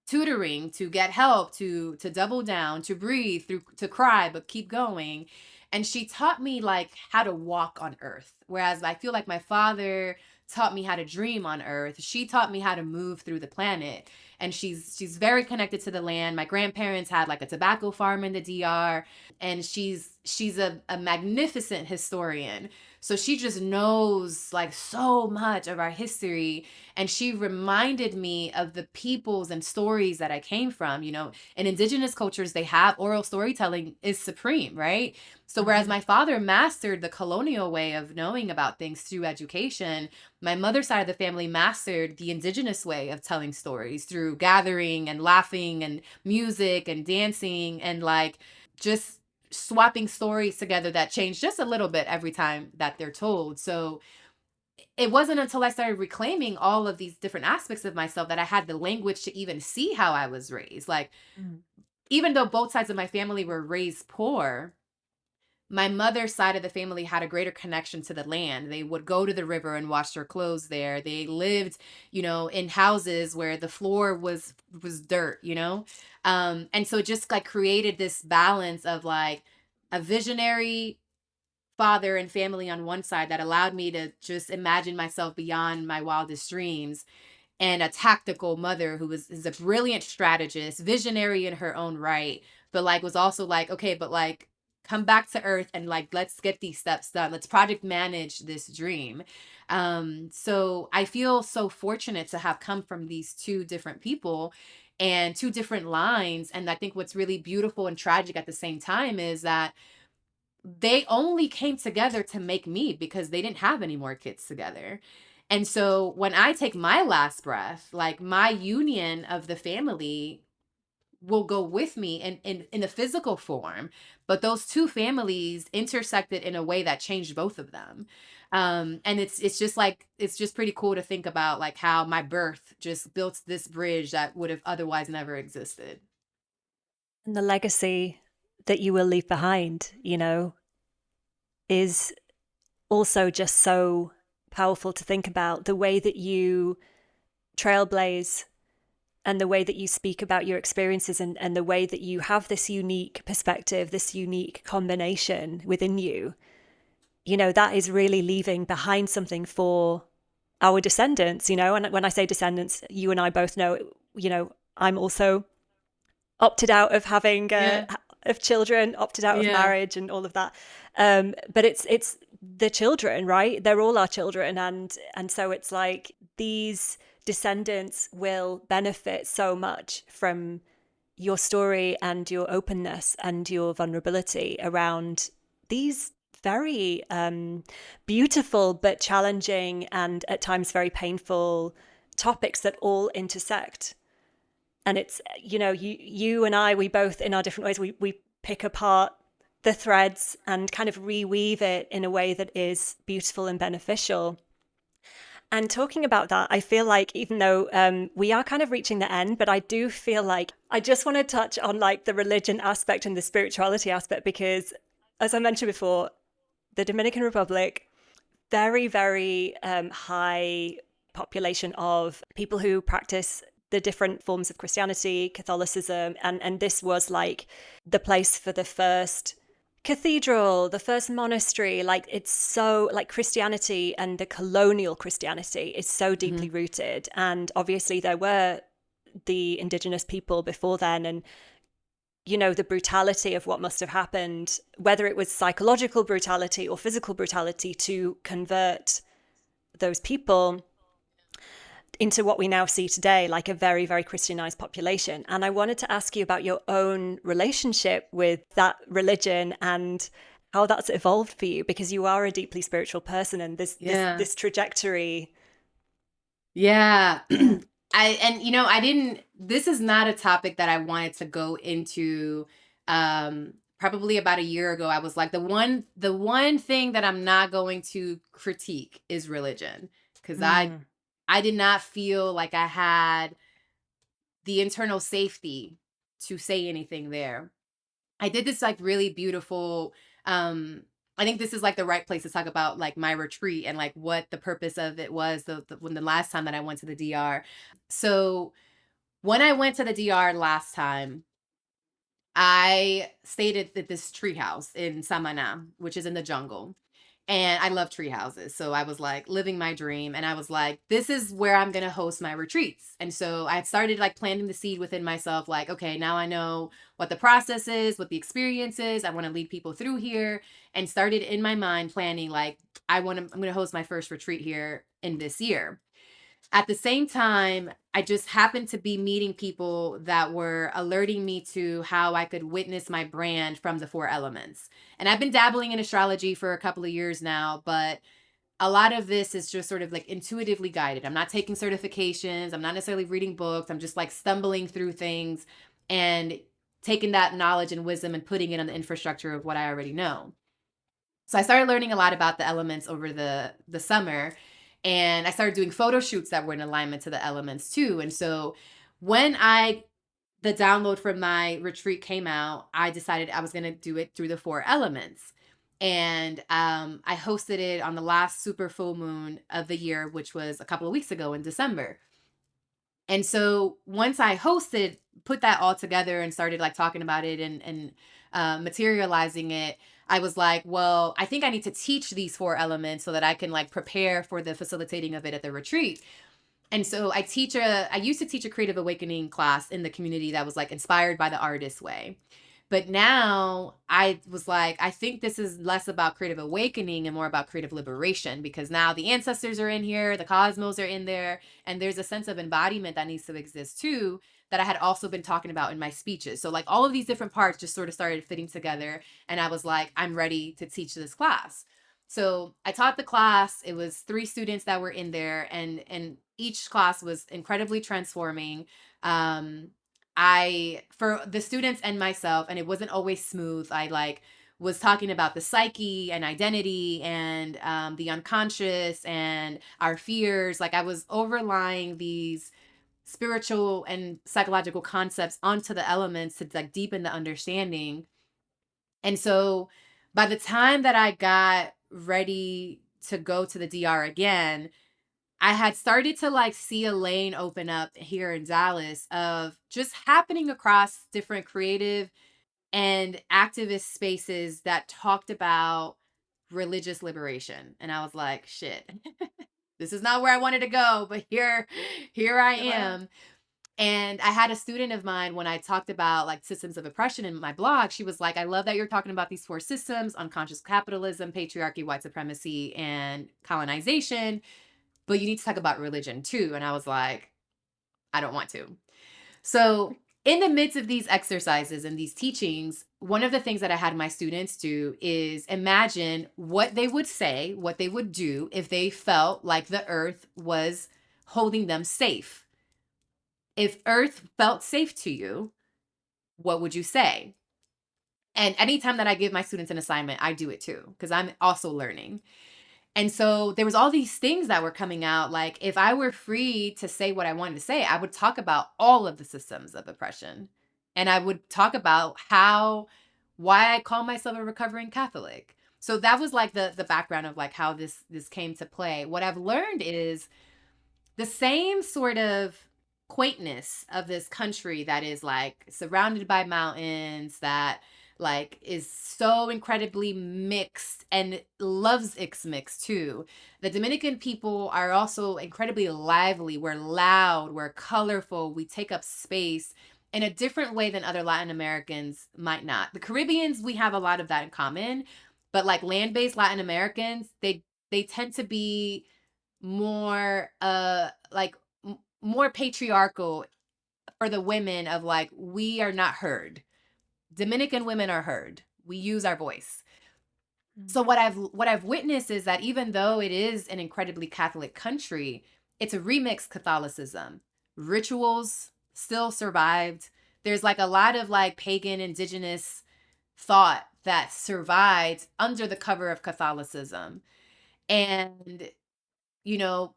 tutoring, to get help, to double down, to breathe, through to cry, but keep going. And she taught me like how to walk on earth. Whereas I feel like my father taught me how to dream on earth. She taught me how to move through the planet. And she's very connected to the land. My grandparents had like a tobacco farm in the DR, and she's a magnificent historian. So she just knows like so much of our history, and she reminded me of the peoples and stories that I came from. In indigenous cultures, they have oral storytelling is supreme, right? So whereas Mhm. my father mastered the colonial way of knowing about things through education, my mother's side of the family mastered the indigenous way of telling stories through gathering and laughing and music and dancing, and like just swapping stories together that change just a little bit every time that they're told. So it wasn't until I started reclaiming all of these different aspects of myself that I had the language to even see how I was raised. Like, Mm. even though both sides of my family were raised poor, my mother's side of the family had a greater connection to the land. They would go to the river and wash their clothes there. They lived, in houses where the floor was dirt, and so it just like created this balance of like a visionary father and family on one side that allowed me to just imagine myself beyond my wildest dreams, and a tactical mother who is a brilliant strategist, visionary in her own right, but like was also like, okay, but like come back to earth and like let's get these steps done. Let's project manage this dream. So I feel so fortunate to have come from these two different people. and two different lines. And I think what's really beautiful and tragic at the same time is that they only came together to make me because they didn't have any more kids together. And so when I take my last breath, like my union of the family will go with me in a physical form, but those two families intersected in a way that changed both of them. And it's just like, it's just pretty cool to think about like how my birth just built this bridge that would have otherwise never existed. And the legacy that you will leave behind, is also just so powerful to think about. The way that you trailblaze and the way that you speak about your experiences, and the way that you have this unique perspective, this unique combination within you, that is really leaving behind something for our descendants, and when I say descendants, you and I both know, I'm also opted out of having Yeah. of children, opted out of Yeah. marriage and all of that. But it's the children, right? They're all our children, and so it's like these descendants will benefit so much from your story and your openness and your vulnerability around these very beautiful but challenging and at times very painful topics that all intersect. And it's, you and I, we both in our different ways, we pick apart the threads and kind of reweave it in a way that is beautiful and beneficial. And talking about that, I feel like even though we are kind of reaching the end, but I do feel like I just want to touch on like the religion aspect and the spirituality aspect, because as I mentioned before, the Dominican Republic, very, very high population of people who practice the different forms of Christianity, Catholicism, and this was like the place for the first cathedral, the first monastery. Like it's so like Christianity and the colonial Christianity is so deeply Mhm. rooted. And obviously there were the indigenous people before then, and the brutality of what must have happened, whether it was psychological brutality or physical brutality, to convert those people into what we now see today, like a very, very Christianized population. And I wanted to ask you about your own relationship with that religion and how that's evolved for you, because you are a deeply spiritual person, and this Yeah. this trajectory. Yeah. I didn't, this is not a topic that I wanted to go into. Probably about a year ago, I was like, the one thing that I'm not going to critique is religion. Cause Mm. I did not feel like I had the internal safety to say anything there. I did this like really beautiful, I think this is like the right place to talk about like my retreat and like what the purpose of it was when the last time that I went to the DR. So when I went to the DR last time, I stayed at this treehouse in Samana, which is in the jungle. And I love tree houses. So I was like living my dream. And I was like, this is where I'm going to host my retreats. And so I had started like planting the seed within myself, like, okay, now I know what the process is, what the experience is. I want to lead people through here, and started in my mind planning, like, I'm going to host my first retreat here in this year. At the same time, I just happened to be meeting people that were alerting me to how I could witness my brand from the four elements. And I've been dabbling in astrology for a couple of years now, but a lot of this is just sort of like intuitively guided. I'm not taking certifications, I'm not necessarily reading books. I'm just like stumbling through things and taking that knowledge and wisdom and putting it on the infrastructure of what I already know. So I started learning a lot about the elements over the summer, and I started doing photo shoots that were in alignment to the elements too. And so when I the download from my retreat came out, I decided I was going to do it through the four elements. And I hosted it on the last super full moon of the year, which was a couple of weeks ago in December. And so once I hosted, put that all together and started like talking about it and materializing it, I was like, well, I think I need to teach these four elements so that I can like prepare for the facilitating of it at the retreat. And so I used to teach a creative awakening class in the community that was like inspired by the artist way. But now I was like, I think this is less about creative awakening and more about creative liberation, because now the ancestors are in here, the cosmos are in there, and there's a sense of embodiment that needs to exist too that I had also been talking about in my speeches. So like all of these different parts just sort of started fitting together. And I was like, I'm ready to teach this class. So I taught the class. It was 3 students that were in there, and each class was incredibly transforming. Um, for the students and myself, and it wasn't always smooth. I like was talking about the psyche and identity and the unconscious and our fears. Like I was overlying these spiritual and psychological concepts onto the elements to like deepen the understanding. And so by the time that I got ready to go to the DR again, I had started to like see a lane open up here in Dallas of just happening across different creative and activist spaces that talked about religious liberation. And I was like, shit, this is not where I wanted to go, but here I Wow. am. And I had a student of mine, when I talked about like systems of oppression in my blog, she was like, I love that you're talking about these 4 systems: unconscious capitalism, patriarchy, white supremacy, and colonization. But you need to talk about religion too. And I was like, I don't want to. So in the midst of these exercises and these teachings, one of the things that I had my students do is imagine what they would say, what they would do if they felt like the earth was holding them safe. If earth felt safe to you, what would you say? And anytime that I give my students an assignment, I do it too, because I'm also learning. And so there was all these things that were coming out. Like if I were free to say what I wanted to say, I would talk about all of the systems of oppression. And I would talk about why I call myself a recovering Catholic. So that was like the background of like how this came to play. What I've learned is the same sort of quaintness of this country that is like surrounded by mountains, that like is so incredibly mixed and loves its mix too. The Dominican people are also incredibly lively. We're loud, we're colorful, we take up space in a different way than other Latin Americans might not. The Caribbeans, we have a lot of that in common, but like land-based Latin Americans, they tend to be more like more patriarchal for the women, of like, we are not heard. Dominican women are heard. We use our voice. Mm. So what I've witnessed is that even though it is an incredibly Catholic country, it's a remixed Catholicism. Rituals still survived. There's like a lot of like pagan indigenous thought that survived under the cover of Catholicism. And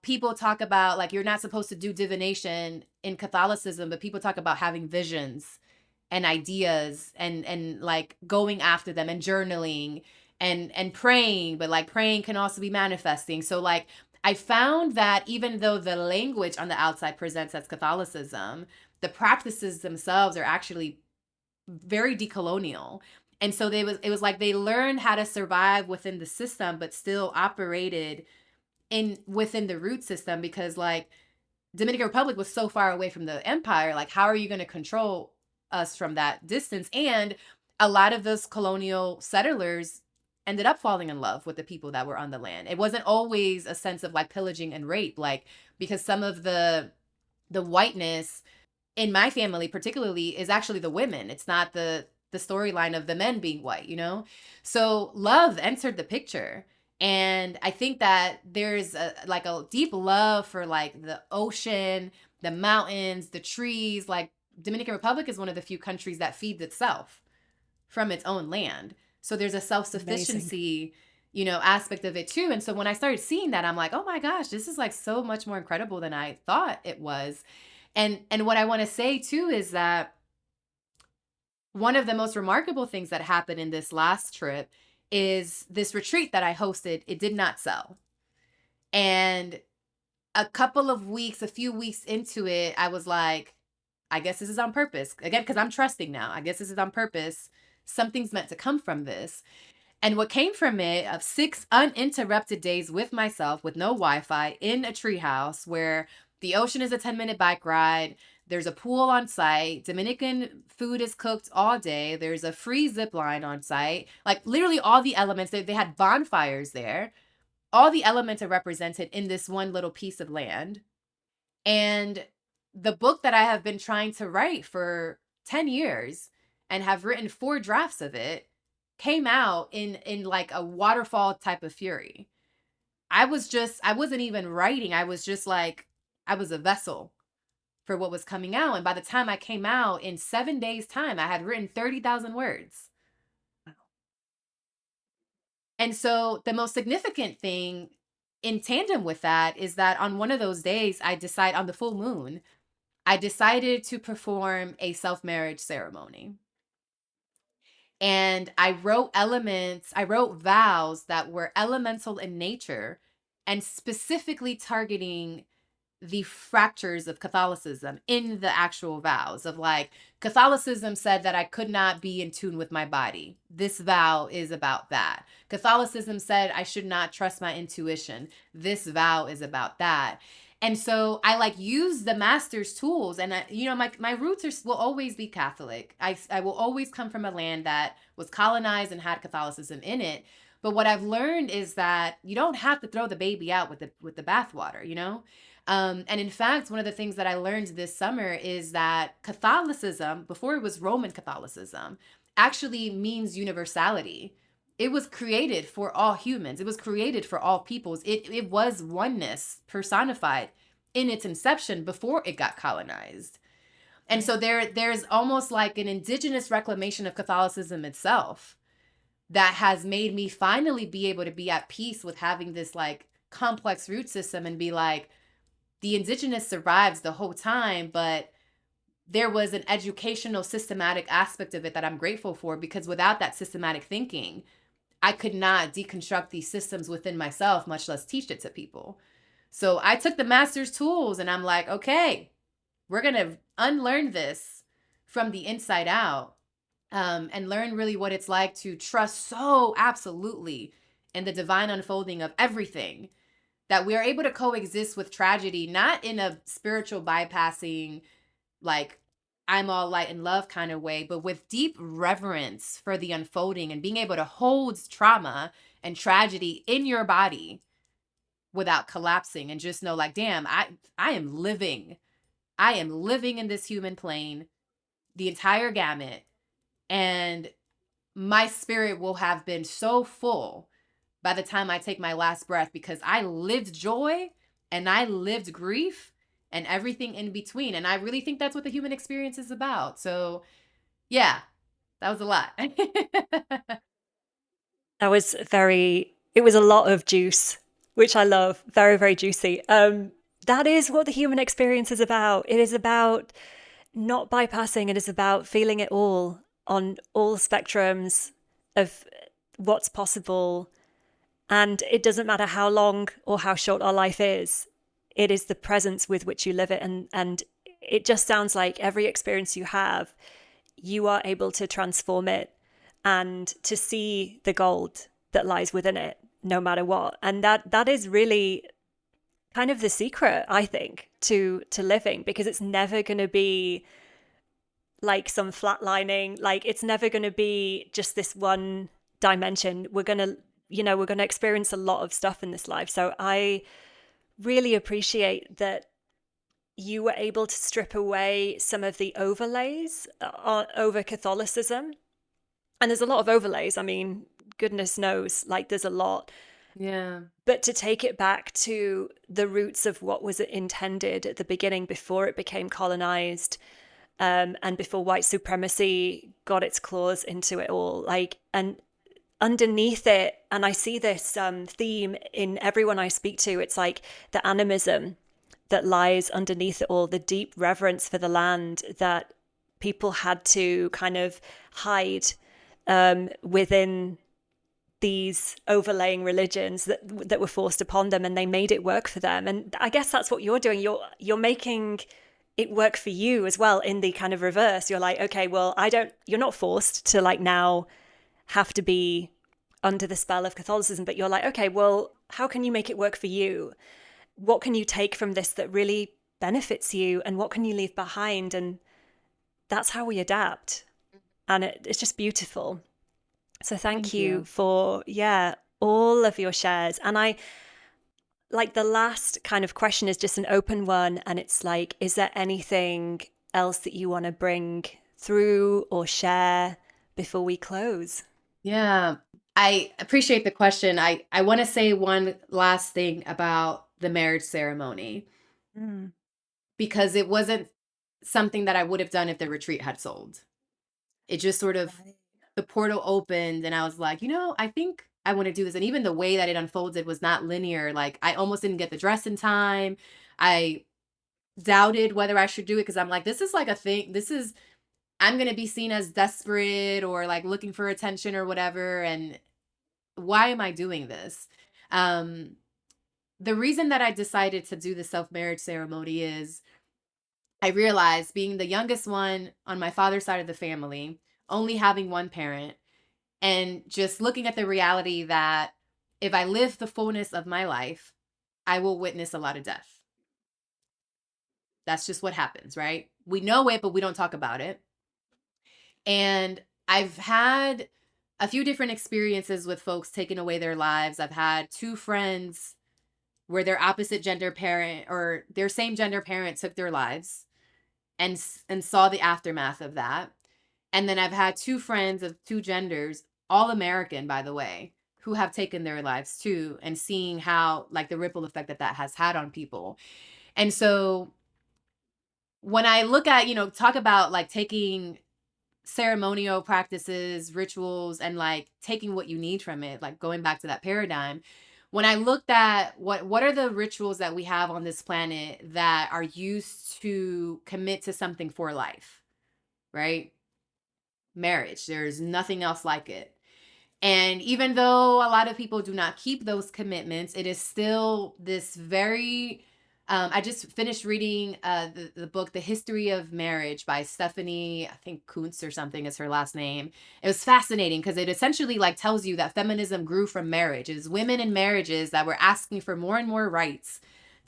people talk about like you're not supposed to do divination in Catholicism, but people talk about having visions and ideas and like going after them and journaling and praying, but like praying can also be manifesting. So like I found that even though the language on the outside presents as Catholicism, the practices themselves are actually very decolonial. And so it was like they learned how to survive within the system, but still operated within the root system, because like Dominican Republic was so far away from the empire. Like, how are you going to control us from that distance? And a lot of those colonial settlers ended up falling in love with the people that were on the land. It wasn't always a sense of like pillaging and rape, like because some of the whiteness in my family particularly is actually the women. It's not the storyline of the men being white. So love entered the picture. And I think that there's a deep love for like the ocean, the mountains, the trees. Like Dominican Republic is one of the few countries that feeds itself from its own land. So there's a Amazing. self-sufficiency, aspect of it too. And so when I started seeing that, I'm like, oh my gosh, this is like so much more incredible than I thought it was. And what I want to say too is that one of the most remarkable things that happened in this last trip is this retreat that I hosted. It did not sell. And a few weeks into it, I was like, I guess this is on purpose. Again, because I'm trusting now. I guess this is on purpose. Something's meant to come from this. And what came from it of 6 uninterrupted days with myself, with no Wi-Fi, in a treehouse where the ocean is a 10-minute bike ride. There's a pool on site. Dominican food is cooked all day. There's a free zip line on site. Like literally all the elements. They had bonfires there. All the elements are represented in this one little piece of land. And the book that I have been trying to write for 10 years and have written 4 drafts of it came out in like a waterfall type of fury. I wasn't even writing. I was just like, I was a vessel for what was coming out. And by the time I came out in 7 days' time, I had written 30,000 words. And so the most significant thing in tandem with that is that on one of those days, on the full moon, I decided to perform a self marriage ceremony. And I wrote vows that were elemental in nature and specifically targeting the fractures of Catholicism in the actual vows of like, Catholicism said that I could not be in tune with my body. This vow is about that. Catholicism said I should not trust my intuition. This vow is about that. And so I like use the master's tools, and my roots will always be Catholic. I will always come from a land that was colonized and had Catholicism in it. But what I've learned is that you don't have to throw the baby out with the bathwater, you know? And in fact, one of the things that I learned this summer is that Catholicism, before it was Roman Catholicism, actually means universality. It was created for all humans. It was created for all peoples. It was oneness personified in its inception before it got colonized. And so there's almost like an indigenous reclamation of Catholicism itself that has made me finally be able to be at peace with having this like complex root system and be like, the indigenous survives the whole time, but there was an educational systematic aspect of it that I'm grateful for, because without that systematic thinking, I could not deconstruct these systems within myself, much less teach it to people. So I took the master's tools and I'm like, okay, we're going to unlearn this from the inside out, and learn really what it's like to trust so absolutely in the divine unfolding of everything, that we are able to coexist with tragedy, not in a spiritual bypassing, like I'm all light and love kind of way, but with deep reverence for the unfolding and being able to hold trauma and tragedy in your body without collapsing, and just know like, damn, I am living. I am living in this human plane, the entire gamut, and my spirit will have been so full by the time I take my last breath, because I lived joy and I lived grief and everything in between. And I really think that's what the human experience is about. So yeah, that was a lot. It was a lot of juice, which I love. Very, very juicy. That is what the human experience is about. It is about not bypassing. It is about feeling it all on all spectrums of what's possible. And it doesn't matter how long or how short our life is. It is the presence with which you live it. And it just sounds like every experience you have, you are able to transform it and to see the gold that lies within it, no matter what. And that is really kind of the secret, I think, to living, because it's never going to be like some flatlining, like it's never going to be just this one dimension. We're going to experience a lot of stuff in this life. So I really appreciate that you were able to strip away some of the overlays over Catholicism. And there's a lot of overlays. I mean, goodness knows, like there's a lot. Yeah. But to take it back to the roots of what was intended at the beginning before it became colonized, and before white supremacy got its claws into it all, like, and underneath it, and I see this theme in everyone I speak to, it's like the animism that lies underneath it all, the deep reverence for the land that people had to kind of hide within these overlaying religions that were forced upon them, and they made it work for them. And I guess that's what you're doing. You're making it work for you as well in the kind of reverse. You're like, okay, well, you're not forced to like now have to be under the spell of Catholicism, but you're like, okay, well, how can you make it work for you? What can you take from this that really benefits you, and what can you leave behind? And that's how we adapt. And it's just beautiful. So thank you for, all of your shares. And like the last kind of question is just an open one, and it's like, is there anything else that you want to bring through or share before we close? Yeah, I appreciate the question. I want to say one last thing about the marriage ceremony Mm. because it wasn't something that I would have done if the retreat had sold. It just sort of Right. the portal opened and I was like, I think I want to do this. And even the way that it unfolded was not linear. Like I almost didn't get the dress in time. I doubted whether I should do it because I'm like, this is like a thing. I'm going to be seen as desperate or like looking for attention or whatever. And why am I doing this? Um, the reason that I decided to do the self marriage ceremony is I realized being the youngest one on my father's side of the family, only having one parent, and just looking at the reality that if I live the fullness of my life, I will witness a lot of death. That's just what happens, right? We know it, but we don't talk about it. And I've had a few different experiences with folks taking away their lives. I've had two friends where their opposite gender parent or their same gender parent took their lives and saw the aftermath of that. And then I've had two friends of two genders, all American, by the way, who have taken their lives too, and seeing how, like, the ripple effect that that has had on people. And so when I look at, talk about like taking ceremonial practices, rituals, and like taking what you need from it, like going back to that paradigm. When I looked at what are the rituals that we have on this planet that are used to commit to something for life, right? Marriage. There's nothing else like it. And even though a lot of people do not keep those commitments, it is still this very. I just finished reading the book, The History of Marriage by Stephanie, I think Kuntz or something is her last name. It was fascinating because it essentially like tells you that feminism grew from marriage. It was women in marriages that were asking for more and more rights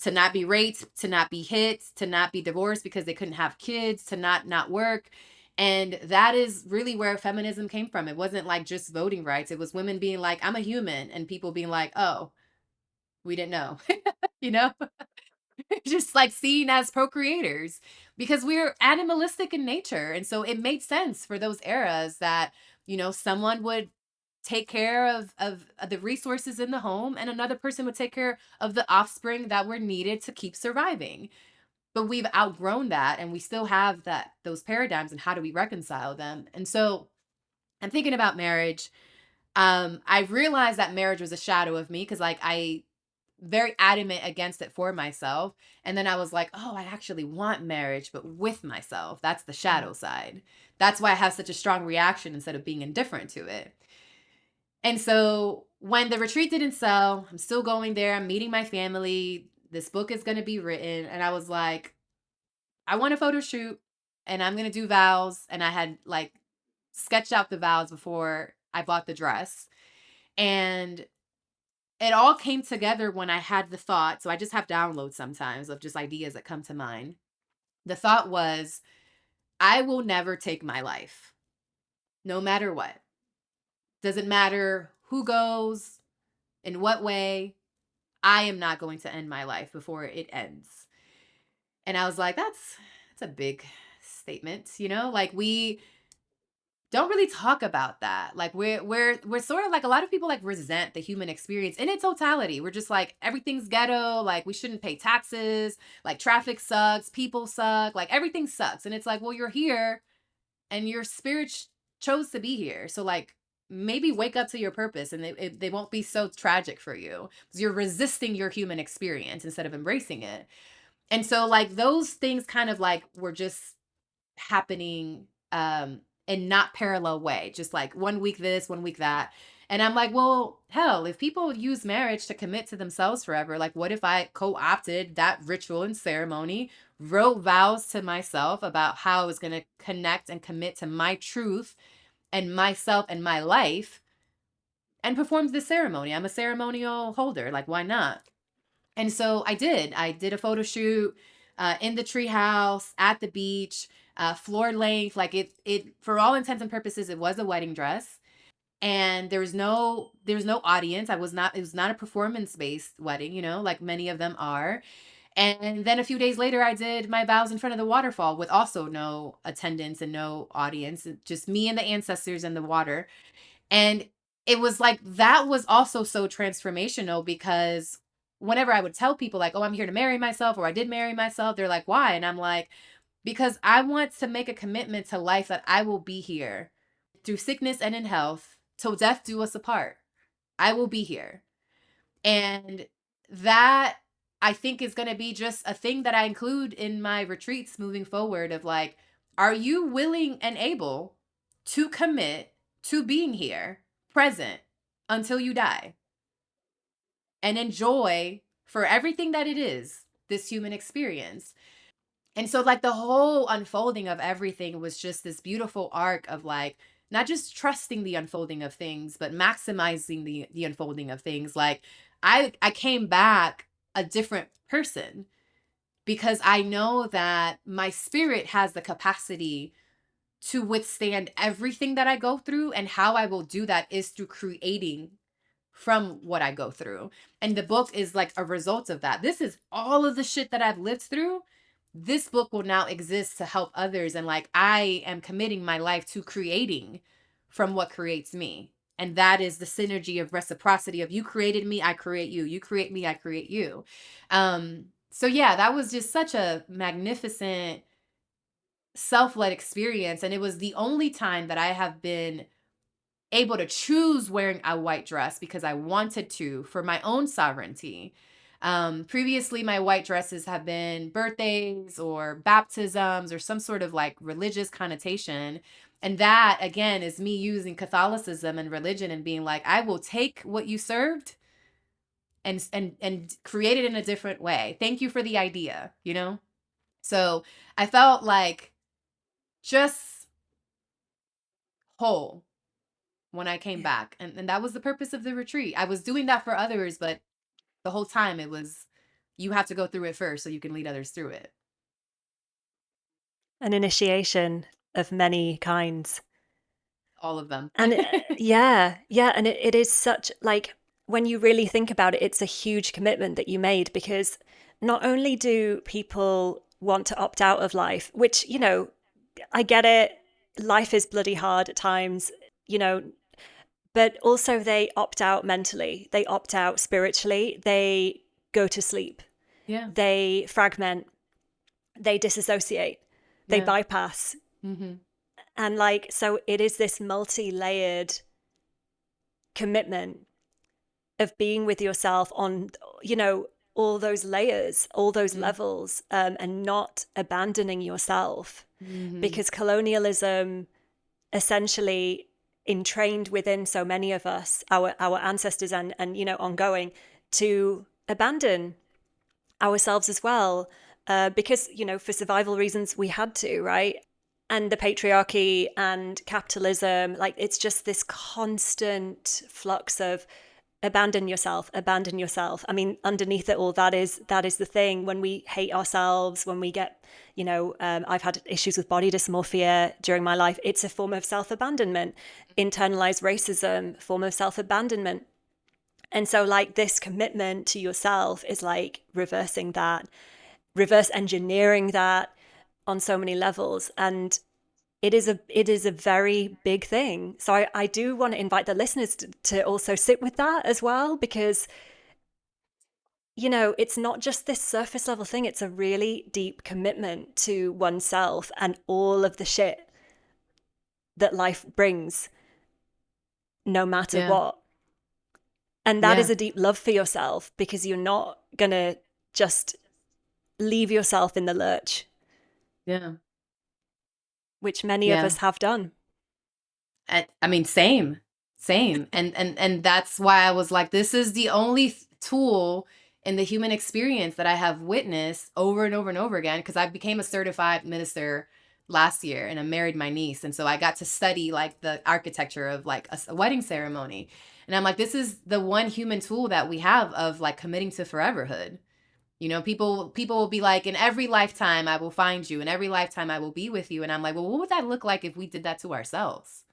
to not be raped, to not be hit, to not be divorced because they couldn't have kids, to not work. And that is really where feminism came from. It wasn't like just voting rights. It was women being like, I'm a human, and people being like, oh, we didn't know, you know, just like seen as procreators because we're animalistic in nature. And so it made sense for those eras that, someone would take care of the resources in the home and another person would take care of the offspring that were needed to keep surviving. But we've outgrown that and we still have those paradigms, and how do we reconcile them? And so I'm thinking about marriage. I realized that marriage was a shadow of me because like I very adamant against it for myself. And then I was like, oh, I actually want marriage, but with myself. That's the Mm. shadow side. That's why I have such a strong reaction instead of being indifferent to it. And so when the retreat didn't sell, I'm still going there. I'm meeting my family. This book is going to be written. And I was like, I want a photo shoot and I'm going to do vows. And I had like sketched out the vows before I bought the dress. And it all came together when I had the thought. So I just have downloads sometimes of just ideas that come to mind. The thought was, I will never take my life, no matter what. Doesn't matter who goes, in what way. I am not going to end my life before it ends. And I was like, that's a big statement, like we don't really talk about that. Like we're sort of like a lot of people like resent the human experience in its totality. We're just like everything's ghetto, like we shouldn't pay taxes, like traffic sucks, people suck, like everything sucks. And it's like, well, you're here and your spirit chose to be here. So like maybe wake up to your purpose and they won't be so tragic for you because you're resisting your human experience instead of embracing it. And so like those things kind of like were just happening in not parallel way, just like one week this, one week that. And I'm like, well, hell, if people use marriage to commit to themselves forever, like what if I co-opted that ritual and ceremony, wrote vows to myself about how I was going to connect and commit to my truth and myself and my life and performed the ceremony. I'm a ceremonial holder, like why not? And so I did a photo shoot in the treehouse at the beach, floor length, like it for all intents and purposes, it was a wedding dress. And there's no audience. It was not a performance-based wedding, like many of them are. And then a few days later, I did my vows in front of the waterfall with also no attendance and no audience, just me and the ancestors and the water. And it was like, that was also so transformational, because whenever I would tell people like, oh, I'm here to marry myself, or I did marry myself, they're like, why? And I'm like, because I want to make a commitment to life that I will be here through sickness and in health till death do us apart. I will be here. And that, I think, is going to be just a thing that I include in my retreats moving forward, of like, are you willing and able to commit to being here, present, until you die, and enjoy for everything that it is, this human experience? And so, like, the whole unfolding of everything was just this beautiful arc of like, not just trusting the unfolding of things, but maximizing the unfolding of things. Like, I came back a different person, because I know that my spirit has the capacity to withstand everything that I go through, and how I will do that is through creating from what I go through. And the book is like a result of that. This is all of the shit that I've lived through. This book will now exist to help others. And like, I am committing my life to creating from what creates me. And that is the synergy of reciprocity of, you created me, I create you. You create me, I create you. So yeah, that was just such a magnificent self-led experience. And it was the only time that I have been able to choose wearing a white dress because I wanted to, for my own sovereignty. Previously, my white dresses have been birthdays or baptisms or some sort of like religious connotation. And that, again, is me using Catholicism and religion and being like, I will take what you served and create it in a different way. Thank you for the idea, So I felt like just whole when I came Yeah. back. And that was the purpose of the retreat. I was doing that for others, but the whole time it was, you have to go through it first so you can lead others through it. An initiation of many kinds. All of them. And yeah, yeah. And it is such, like, when you really think about it, it's a huge commitment that you made, because not only do people want to opt out of life, which, I get it, life is bloody hard at times, you know, but also they opt out mentally, they opt out spiritually, they go to sleep, Yeah. they fragment, they disassociate, they Yeah. bypass. Mm-hmm. And like, so it is this multi-layered commitment of being with yourself on, all those layers, all those Mm-hmm. levels, and not abandoning yourself, Mm-hmm. because colonialism essentially entrained within so many of us, our ancestors, and ongoing, to abandon ourselves as well, because for survival reasons we had to, right? And the patriarchy and capitalism, like, it's just this constant flux of abandon yourself, abandon yourself. I mean, underneath it all, that is the thing. When we hate ourselves, when we get, I've had issues with body dysmorphia during my life, it's a form of self-abandonment. Internalized racism, form of self-abandonment. And so, like, this commitment to yourself is like reversing that, reverse engineering that on so many levels. And it is a very big thing. So I do want to invite the listeners to also sit with that as well, because it's not just this surface level thing. It's a really deep commitment to oneself and all of the shit that life brings, no matter Yeah. what. And that is Yeah. a deep love for yourself, because you're not gonna just leave yourself in the lurch, Yeah. which many of Yeah. us have done. I mean, same. And that's why I was like, this is the only tool in the human experience that I have witnessed over and over and over again. Cause I became a certified minister last year, and I married my niece. And so I got to study like the architecture of like a wedding ceremony. And I'm like, this is the one human tool that we have of like committing to foreverhood. People will be like, in every lifetime I will find you, in every lifetime I will be with you. And I'm like, well, what would that look like if we did that to ourselves?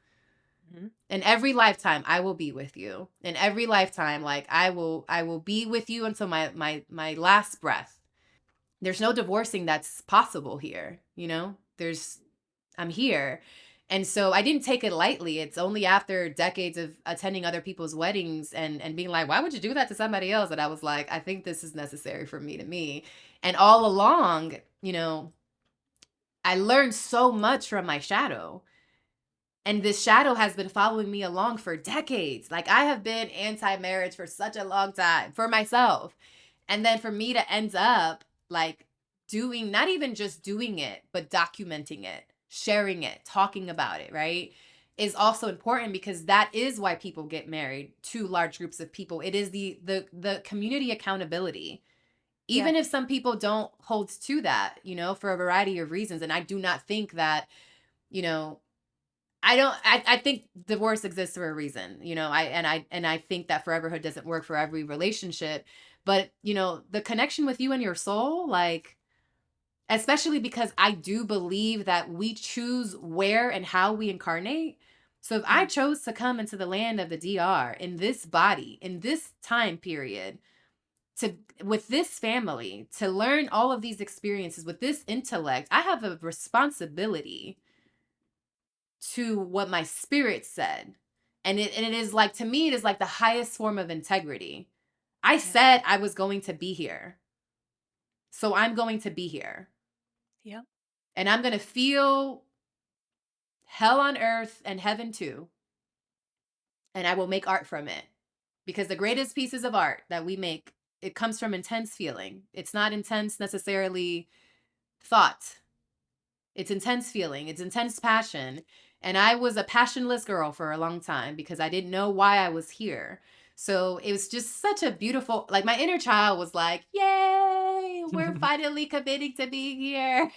In every lifetime, I will be with you. In every lifetime, like I will be with you until my last breath. There's no divorcing that's possible here, you know? I'm here. And so I didn't take it lightly. It's only after decades of attending other people's weddings and being like, why would you do that to somebody else? That I was like, I think this is necessary for me. And all along, you know, I learned so much from my shadow. And this shadow has been following me along for decades. Like I have been anti-marriage for such a long time for myself. And then for me to end up like doing, not even just doing it, but documenting it, sharing it, talking about it, right? Is also important because that is why people get married to large groups of people. It is the community accountability. Yeah. Even if some people don't hold to that, you know, for a variety of reasons. And I do not think that, you know, I think divorce exists for a reason, you know, I think that foreverhood doesn't work for every relationship, but you know, the connection with you and your soul, like, especially because I do believe that we choose where and how we incarnate. So if I chose to come into the land of the DR in this body, in this time period, to with this family, to learn all of these experiences with this intellect, I have a responsibility to what my spirit said. And it is like, to me, it is like the highest form of integrity. I said I was going to be here. So I'm going to be here. Yeah. And I'm going to feel hell on earth and heaven too. And I will make art from it. Because the greatest pieces of art that we make, it comes from intense feeling. It's not intense necessarily thought. It's intense feeling. It's intense passion. And I was a passionless girl for a long time because I didn't know why I was here. So it was just such a beautiful, like my inner child was like, yay, we're finally committing to being here.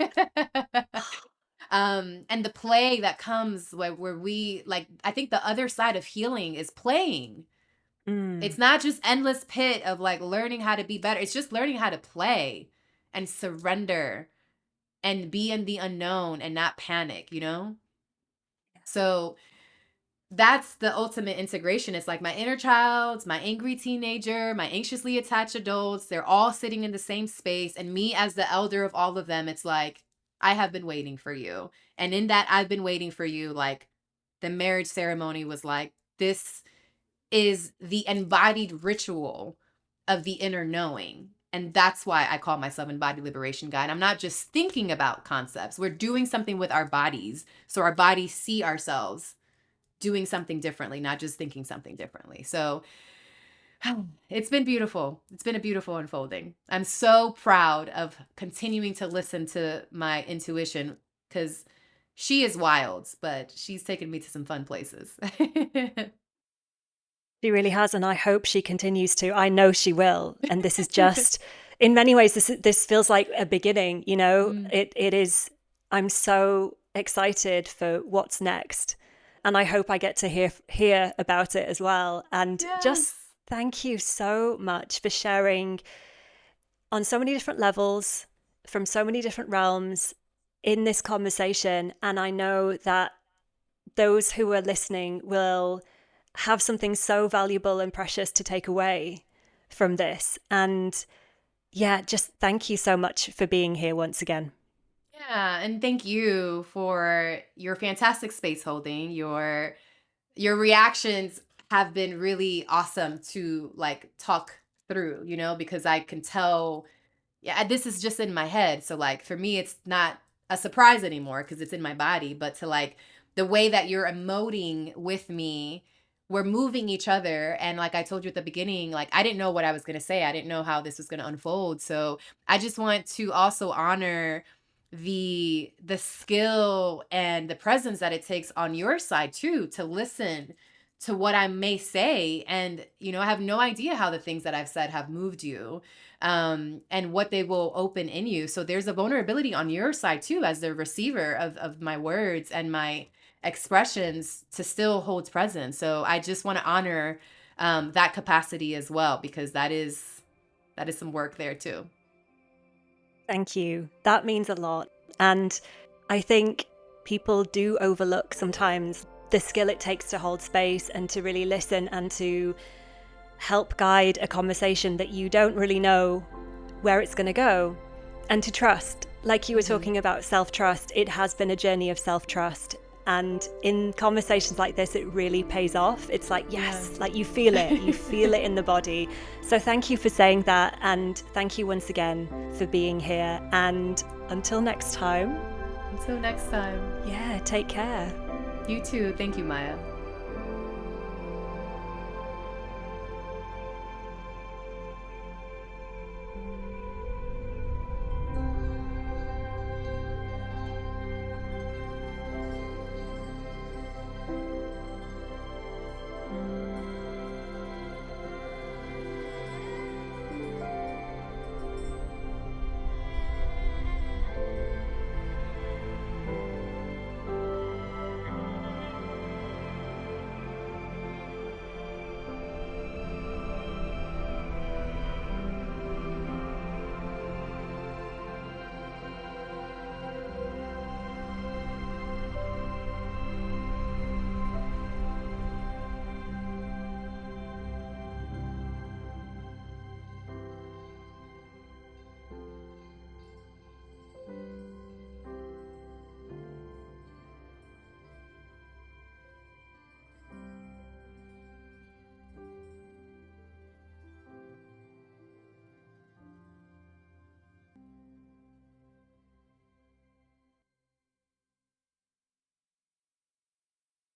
And the play that comes where we like, I think the other side of healing is playing. It's not just endless pit of like learning how to be better. It's just learning how to play and surrender and be in the unknown and not panic, you know? So that's the ultimate integration. It's like my inner child, my angry teenager, my anxiously attached adults, they're all sitting in the same space. And me as the elder of all of them, it's like, I have been waiting for you. And in that I've been waiting for you, like the marriage ceremony was like, this is the embodied ritual of the inner knowing. And that's why I call myself Embodied Liberation Guide. I'm not just thinking about concepts. We're doing something with our bodies. So our bodies see ourselves doing something differently, not just thinking something differently. So it's been beautiful. It's been a beautiful unfolding. I'm so proud of continuing to listen to my intuition because she is wild, but she's taken me to some fun places. She really has, and I hope she continues to. I know she will. And this is just, in many ways, this feels like a beginning. You know, it is. I'm so excited for what's next, and I hope I get to hear about it as well. And just thank you so much for sharing on so many different levels, from so many different realms in this conversation. And I know that those who are listening will have something so valuable and precious to take away from this. And yeah, just thank you so much for being here once again. Yeah, and thank you for your fantastic space holding. Your reactions have been really awesome to like talk through, you know, because I can tell, yeah, this is just in my head. So like for me, it's not a surprise anymore because it's in my body, but to like the way that you're emoting with me, we're moving each other. And like I told you at the beginning, like I didn't know what I was going to say. I didn't know how this was going to unfold. So I just want to also honor the skill and the presence that it takes on your side too, to listen to what I may say. And, you know, I have no idea how the things that I've said have moved you, and what they will open in you. So there's a vulnerability on your side too, as the receiver of my words and my expressions, to still hold presence. So I just want to honor that capacity as well, because that is some work there too. Thank you. That means a lot. And I think people do overlook sometimes the skill it takes to hold space and to really listen and to help guide a conversation that you don't really know where it's going to go, and to trust. Like you were talking about self-trust, it has been a journey of self-trust. And in conversations like this, it really pays off. It's like, yes, like you feel it in the body. So thank you for saying that. And thank you once again for being here. And until next time. Until next time. Yeah, take care. You too. Thank you, Maya.